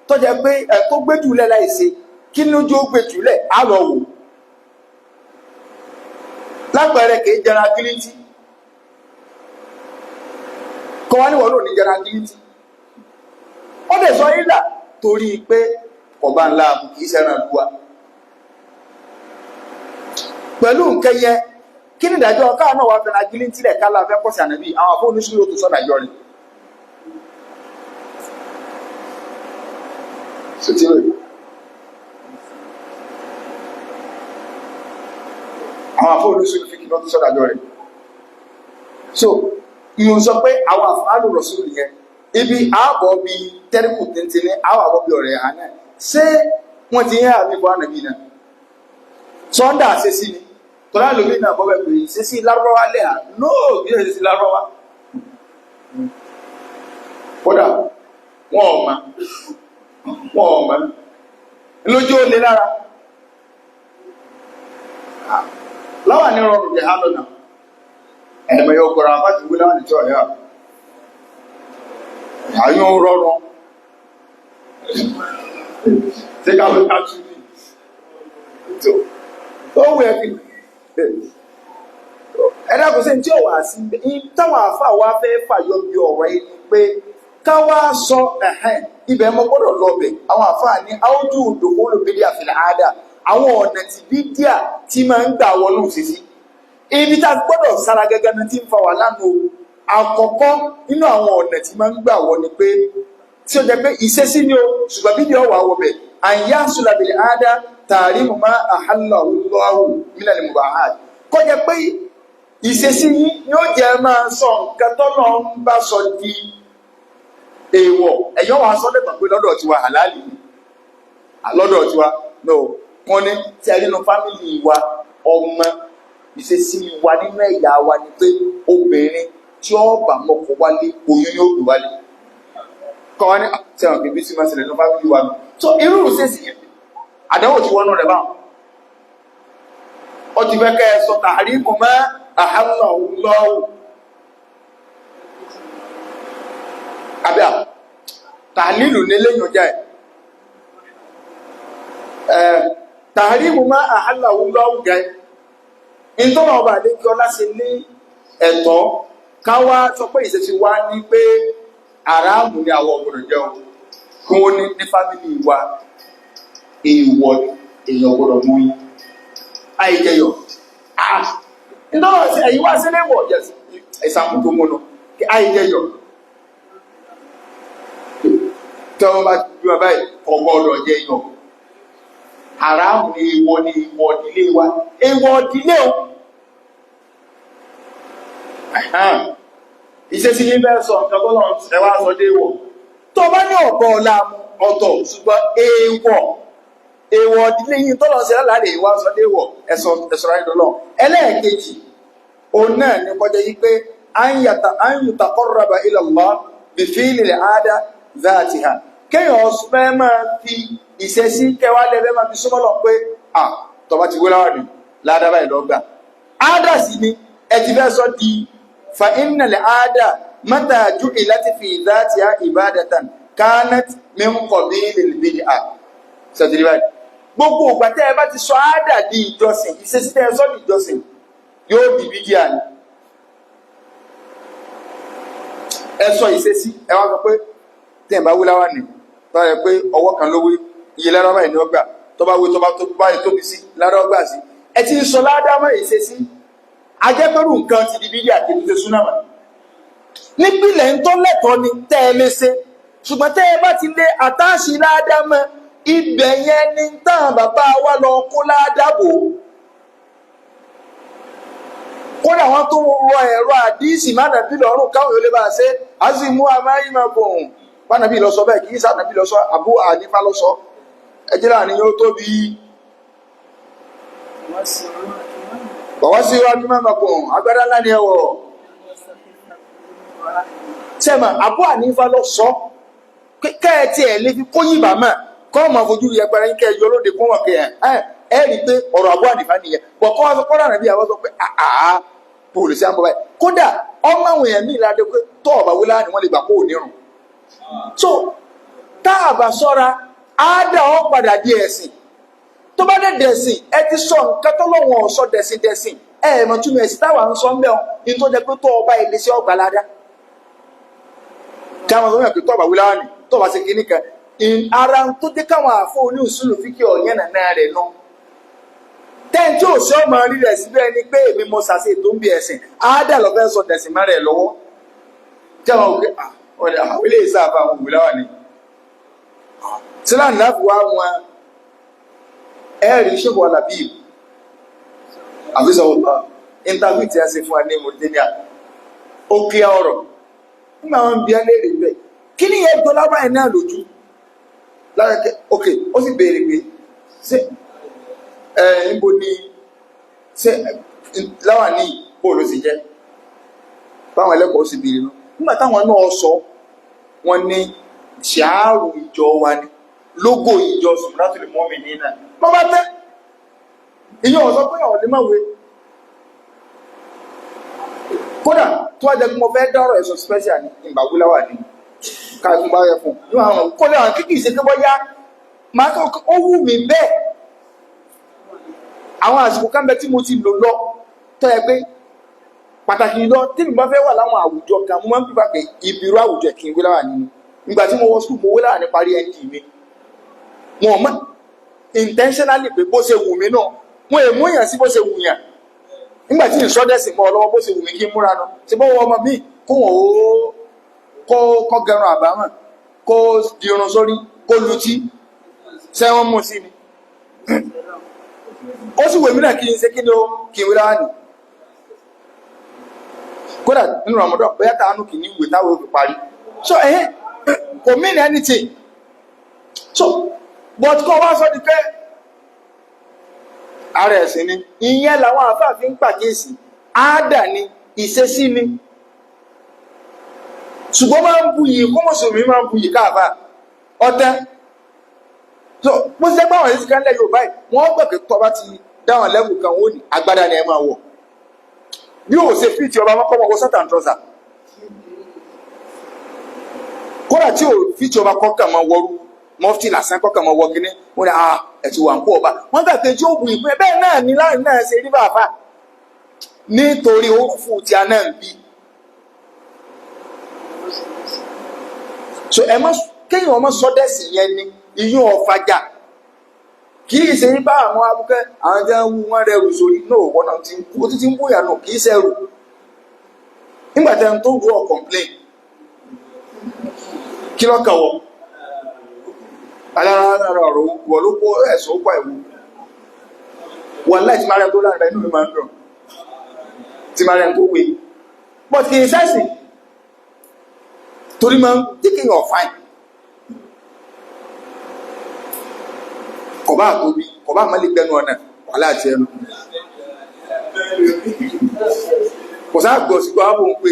tó jẹ́ pé ẹ̀kọ́ gbẹ́jùlẹ̀ láìṣe kí ní ojú ó gbẹ́jùlẹ̀ á lọ wò lápẹẹrẹ kìí jẹra gílítì kọ́ wá níwọ̀n ló ní jẹra gílítì ó dẹ̀ sọ ìlà torí pé ọba ńlá kì í ṣẹran lúwa pẹ̀lú nǹkan yẹn kí ni ìdájọ́ káà náà wà fẹ́ agilé tílẹ̀ kálá fẹ́ pọ̀ sí ànábì àwọn afọ́ oníṣúlò tó sọ́nà ìjọ rẹ̀ sotire àwọn afọ́ oníṣúlò fi kí náà tó sọ́nà ìjọ rẹ̀ so ìyóò sọ pé àwọn àfáàlù rọ̀sùlù yẹn ibi ààbọ̀ bí tẹ́rìkù tẹ́ntẹ́ ní àwọn àbọ̀ bí ọ̀rẹ́ àná ṣé wọ́n ti yẹ́ àmì bọ́ ànàbí náà sọ́ndà àṣẹ́sí ni tọ́lá lómi náà bọ́ bẹ̀ pé ìṣẹ́sí lárọ́wá lẹ́ à nóò bí ìṣẹ́sí lárọ́wá kódà wọ́n ọ̀mà lójú ó lé lára láwà ní rọrùn jẹ́ hálọ́nà ẹ̀mẹ̀ yóò gbọ́ra bá ti wí láwọn ìjọ ẹ̀yà àyún rọrùn tí káwé káàkiri ní tó wẹ́ fi ẹ̀dá kò sí tí ó wà sí táwọn àfà wá fẹ́ fàyọ bí ọ̀rọ̀ yìí ni pé káwá sọ ibẹ̀ mọ́ gbọ́dọ̀ lọ́bẹ̀ àwọn àfà ní áójú òdòkó olùbídí àfihàn àádá àwọn ọ̀nà tí bídíà tí máa ń gbà wọnú sísí ibi tá gbọ́dọ̀ sára gẹ́gẹ́ ní tí ń fa wà lánàá àkọ́kọ́ nínú àwọn ọ̀nà tí máa ń gbà wọ ni pé tí ó jẹ́ pé ìṣesí ni ó ṣùgbọ́n bí ní ọwà wọ̀bẹ̀ àyà sùlàbìlì àádá tààrí mú máa àhálà olúwàwù mílẹ̀ ní mubahad kọ́ jẹ́ pé ìṣesí yìí ni ó jẹ́ máa sọ nǹkan tọ́nà ń bá sọ di èèwọ̀ ẹ̀yọ́ wa sọ lẹ́gbàá pé lọ́dọ̀ tiwa àlálì lọ́dọ̀ tiwa no wọ́n ní tí a nínú fámìlì wa ọmọ ìṣesí wa nínú ẹ̀yà wa ni pé obìnrin tí ó bà mọ́kọ wálé oyún yóò gbé wálé kọ́ wá ní àtẹ̀wọ̀n bíbí sí máa ṣẹlẹ̀ ní fábílì wa so irú ìṣesí yẹn àdánwò tí wọ́n nù rẹ̀ báwọn ó ti fẹ́ kẹ́ ẹ sọ tààrí kò mọ́ àhálà lọ́wọ́ àbíà tààlílù ní lẹ́yìn ọjà ẹ̀ tààrí kò mọ́ àhálà lọ́wọ́ gẹ́ ìtọ́nà ọba àdékí ọlá ṣe ní ẹ̀tọ́ káwá sọ pé ìṣesí wa ní pé àràmù ní àwọn ọgbọ̀nà jẹun kí wọ́n ní fámílì wa èèwọ̀ èèyàn ọgbọ̀nà mú yí àìjẹyọ̀ ìtọ́nà sí ẹ̀yí wá sí lẹ́wọ̀ ìsàmù tó múnà kí àìjẹyọ̀ tí wọ́n bá bí wọ́n báyìí ọgbọ̀nà jẹyọ̀ àràmù ní ìwọ̀ ìdílé wa èèwọ̀ ìdílé o ìṣesí yí bẹ́ẹ̀ sọ nǹkan tó lọ ẹwà sọ dé wọ̀ tó bá ní ọ̀bọ̀ ọ̀la ọ̀tọ̀ ṣùgbọ́n èèwọ̀ ìdílé yìí tó lọ sí aláàrẹ̀ ìwà sọ dé wọ̀ ẹ̀sọ̀rọ̀ ìdọ́lọ́ ẹlẹ́ẹ̀kejì òun náà ní kọjá yí pé an yutaqarraba ila Allah bi fi'li al-'ada dhatiha kéèyàn fẹ́ máa fi ìṣesí kẹwàá lẹ́fẹ́ máa fi súnmọ́ lọ pé tọba ti wé láwà ní ládàbà ìlọ́gbà ádà sí ni ẹ ti fẹ́ sọ di fa innal aada mata ju'ilat fi dhatiha ibadatan kanat min qabilil bid'ah sọ̀tìrí báyìí gbogbo ìgbà tẹ́ ẹ bá ti sọ ádà di ìjọsìn ìṣesí tẹ́ ẹ sọ di ìjọsìn yóò di bídíà ni ẹ sọ ìṣesí ẹ wá sọ pé tí ẹ bá wé láwà ní tó yẹ pé ọwọ́ kan ló wé iye ládàbà ìní ọgbà tó bá wé tó bá yẹ tóbi sí ládàbà sí ẹ ti sọ ládàbà ìṣesí ajẹ́pẹ̀rù nǹkan ti di bídíà àti ìdíje súnámà nípìnlẹ̀ ń tó lẹ́tọ̀ọ́ ni tẹ́ ẹ lé ṣe ṣùgbọ́n tẹ́ ẹ bá ti lé àtàṣì ládàmọ́ ibẹ̀ yẹn ni tán bàbá wa lọ kó ládàbò kódà wọ́n tó rọ ẹ̀rọ àdíìsì mánàbí lọ́rùn káwọn yóò lè bá ṣe azimu amáyímọ̀bùn mánàbí lọ sọ bẹ́ẹ̀ kì í sànàbí lọ sọ Abu Hanifa lọ sọ ẹjẹ́ láàrin yóò tóbi bọ̀wọ́ sí iwájú mọ́mọ̀kùn agbádá ńlá ni ẹwọ̀ sẹ́mà Abu Hanifa lọ sọ kẹ́ẹ̀tì ẹ̀ lè fi kóyìn bàmà kọ́ ma fojú yẹpẹrẹ ń kẹ́ yọ lóde kún wọn kẹ́ ẹ̀ rí pé ọ̀rọ̀ Abu Hanifa nìyẹn bọ̀ kọ́ wọn sọ kọ́dà nàbí àwọn sọ pé àá pòlìsì àbọ̀ báyìí kódà ọmọ àwọn èèyàn míì ládé pé tọ́ ọ̀bà wílá ni wọ́n lè gbà kó onírun so tá a bá sọ́ra á dà ọ́ padà di ẹ̀sìn tó bá dẹ̀ dẹ̀sìn ẹ ti sọ nǹkan tó lọ́wọ́ ọ̀sọ́ dẹ̀sìn mọ̀ túnmọ̀ ẹ̀sìn táwà ń sọ ń bẹ̀ ọ́ ní tó jẹ́ pé tó ọba ilé sí ọgbà ládá káwọn ọmọ ẹ̀kọ́ tó ọba wílá ni tó ọba sí kíní kan ara tó dé káwọn àfọ oní òṣùlù fíkì ọ̀yẹ́ nàná rẹ̀ náà tẹ́ǹtì òṣì ọmọ rí rẹ̀ síbẹ̀ ni pé èmi mo ṣàṣe ètò ń bí ẹ̀sìn áádà lọ fẹ́ sọ tẹ̀sìn má rẹ̀ lọ́wọ́ jẹ́wọ́n òkè àwọn ilé ìsáàbà àwọn òwúlá wà ní síláàmù láti wá wọn ẹ̀rí ṣẹ́gun alábí àfisọ̀ interview tí a ṣe fún wa ní Mauritania ó kí ọ̀rọ̀ nígbà wọn bí ẹlẹ́rìí bẹ́ẹ̀ kí ni yẹn gbọ́ lábàá ẹ̀ náà lójú lára kẹ́ ok ó sì béèrè pé ṣé níbo ni ṣé Lawani bóòlù sì jẹ́ báwọn ẹlẹ́kọ̀ọ́ sì béèrè náà nígbà táwọn náà sọ wọn ní ṣàárò ìjọ wa ni lógò ìjọ Sumratul Mu'minina lọ́ bá tẹ́ ìyẹn ọ̀sọ́ pé àwọn lè má wé kódà tó wá jẹ́ kí mo fẹ́ dọ́rọ̀ ẹ̀sọ́ special ní ìgbàgbúláwà ní káàkiri bá yẹ fún ní àwọn kó lè àwọn kíkì ìṣẹ́ tó bọ́ yá máa tó ó wù mí bẹ́ẹ̀ àwọn àsìkò kánbẹ tí mo ti lò lọ tó yẹ pé pàtàkì lọ tí mi bá fẹ́ wà láwọn àwùjọ kan mo máa ń pípa pé ìbírú àwùjọ kì í wéláwà nínú ìgbà tí mo wọ sùkúl mo wéláwà ní parí ND mi wọn mọ intentionally pé bó ṣe wù mí náà wọn èmú èèyàn sí bó ṣe wù yàn nígbà tí ìsọdẹ́sì mọ́ ọlọ́wọ́ bó ṣe wù mí kí n múra náà ṣe bọ́ ọmọ mi kó wọn ó kọ́ gẹrun àbámọ̀ kó dirun sórí kó lutí sẹ́wọ́n mú sí ni ó sì wèmí náà kí n ṣe kí ni ó kí n wíra ní kódà nínú Ramadan bóyá tàánù kì ní ìwé táwọn òfin parí so kò mean anything so but kọ́ wá sọ di pé ara ẹ̀sìn ni ìyẹn làwọn àfáàfin ń pàkíyèsí áádà ni ìṣesí ni ṣùgbọ́n máa ń buyì kó mùsùlùmí máa ń buyì káàfà ọ̀tẹ́ so bó ṣe gbọ́ àwọn èsì kan lẹ́ Yorùbá wọ́n gbọ́ pé tọ́ba ti dáwọn lẹ́bù kan wọ́n ní agbádá ni ẹ máa wọ̀ bí ó ṣe fíìtì ọba mọ́kọ́ wọ́n sọ́tàn trọ́sà kódà tí ò fíìtì ọba kọ́kà máa wọ́rú mọ́fítì lásán kọ́kà máa wọ́ kíní wọ́n ní ẹ̀tù wà ń kó ọba wọ́n gbà pé tí ó bù ìpín bẹ́ẹ̀ náà ní láàrin náà ṣe rí bàbá nítorí orúfù tí a náà ń bí so kéèyàn ọmọ sọdẹ́sì yẹn ni iyún ọ̀fàjà kì í ṣe bá àwọn abúkẹ́ àwọn jẹ́ ń wú wọ́n rẹrù sórí náà wọ́n náà ti ń bóyá náà kì í ṣẹ́rù nígbàtẹ́ tó rú ọ̀ complain kí lọ́kàn wọ alára ọ̀rọ̀ wọ̀ ló kó ẹ̀sùn ó pa ìwò wọ́n láì tí máa rẹ̀ tó lára inú mi máa ń dùn tí máa rẹ̀ tó wé but kì í sẹ́sì torí máa ń taking your fine kọ̀bá àtóbi kọ̀bá àmàlì gbẹnu ọ̀nà wà láti ẹnu kò sáà gbọ́ sí gbọ́ ààbò ń pè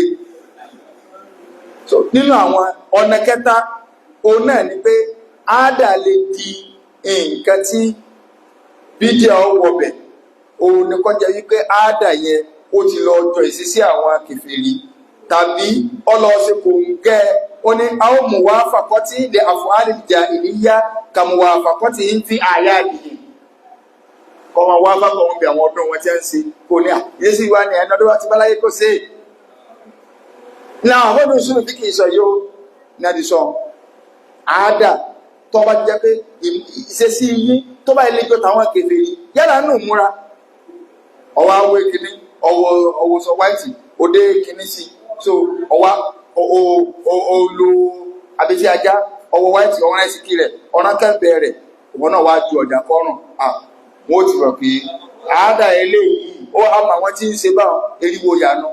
so nínú àwọn ọ̀nà kẹta òun náà ni pé áádà lè di nǹkan tí bídíà ọwọ́bẹ̀ òun ni kọjá wípé áádà yẹn ó ti lọ jọ ìṣesí àwọn kèfèrí tàbí ọlọ́ọ̀sẹ̀ kò ń gẹ́ ó ní a ó mú wá fàkọ́tí lè àfọ́hálì jàhílíyà kàmùwà fàkọ́tí ń fi àyà yìí kọmọ wá fàkọ́ wọn bí àwọn ọdún wọn tí ń ṣe kò ní àyésí wá ní ẹ̀nà ọdún ti báláyé kó ṣe náà àwọn ọdún súnmù tí kìí sọ yóò ní àdìsọ àádà tó bá jẹ́ pé ìṣesí yí tó bá ilé jọ táwọn kèfèrí yálà nù múra ọwọ́ awé kìíní ọwọ́ sọ wáìtì òde kìíní sí so ọwọ́ olo abẹ́sí ajá ọwọ́ wáìtì ọ̀rán ẹ̀sìkí rẹ̀ ọ̀rán kẹ́ẹ̀bẹ̀ rẹ̀ ìwọ́n náà wá ju ọ̀dà kọ́rùn wọ́n ti rọ̀ pé àádà eléyìí ó àmà wọn tí ń ṣe bá eriwo yànú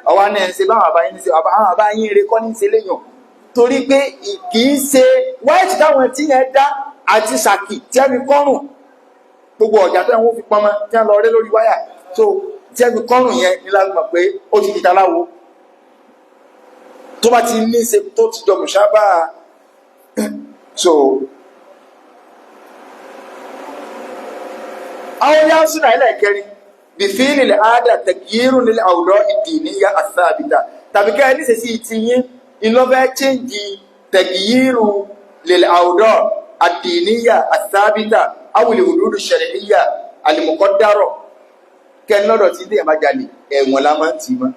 ọwọ́ náà ń ṣe báwọn àbáyín ní ṣe àwọn àbáyín eré kọ́ ní ṣe léyàn torí pé kì í ṣe wáìtì táwọn tí yẹn dá àti sàkì tí a fi kọ́rùn gbogbo ọ̀jà tó wọ́n fi pamọ́ tí a lọ rẹ́ lórí wáyà so tí a fi kọ́rùn yẹn ní lágbà pé ó ti di taláwo tó bá ti ní ṣe tó ti jọ mùsábà so àwọn yá sínú ẹlẹ́ẹ̀kẹrin bí fíìlì lè áádà tẹ̀kìírùn nílẹ̀ àwùrọ̀ ìdìníyà àsáàbìtà tàbí kẹ́ ní sẹ́sí ti yín iná fẹ́ chẹ́ǹjì tẹ̀kìírùn lè àwùrọ̀ ìdìníyà àsáàbìtà awùlẹ̀ òdúdú ṣẹ̀rẹ̀níyà àlìmọ̀kọ́dárọ̀ kẹ́ lọ́dọ̀ tí ilé ẹ̀má jalè ẹ̀wọ̀n la máa ń tì mọ́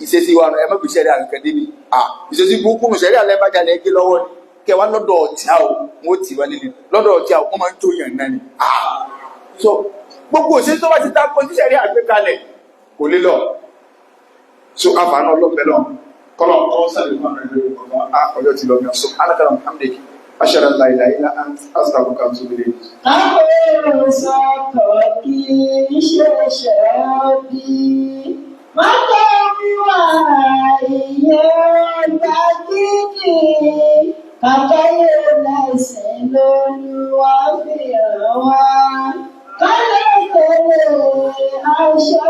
ìṣesí wa ẹ̀ mọ́ bí ṣẹ̀rẹ̀ àrùkẹ́ débi ìṣesí burúkú ṣẹ̀rẹ̀ àlẹ́ má jalè ẹgbẹ́ lọ́wọ́ ni kẹwàá lọ́dọ̀ ọ̀tíà o wọ́n ti wá nílé lọ́dọ̀ ọ̀tíà o wọ́n máa ń tó yàn náà ni. So gbogbo òṣèlú tó bá ti ta pọ́ńtíṣẹ̀rí àgbékalẹ̀ kò lè lọ. So àfààní ọlọ́pẹ́ lọ kọ́lọ̀ kọ́ sáré fún àwọn ẹgbẹ́ ọ̀gá ọjọ́ ti lọ mi ọ̀sọ́ alákàrà muhammed aṣara ńlá ìlà ìlà astaghfiruka wa atubu ilayk.
àwọn sọkọ̀ kì í ṣe ṣẹ́bí mọ́tò wíwá ìyẹn gbàgídì kàkẹ́yẹ lẹ́sìn lóluwà fi hàn wá kálẹ̀ tẹ̀lé aṣọ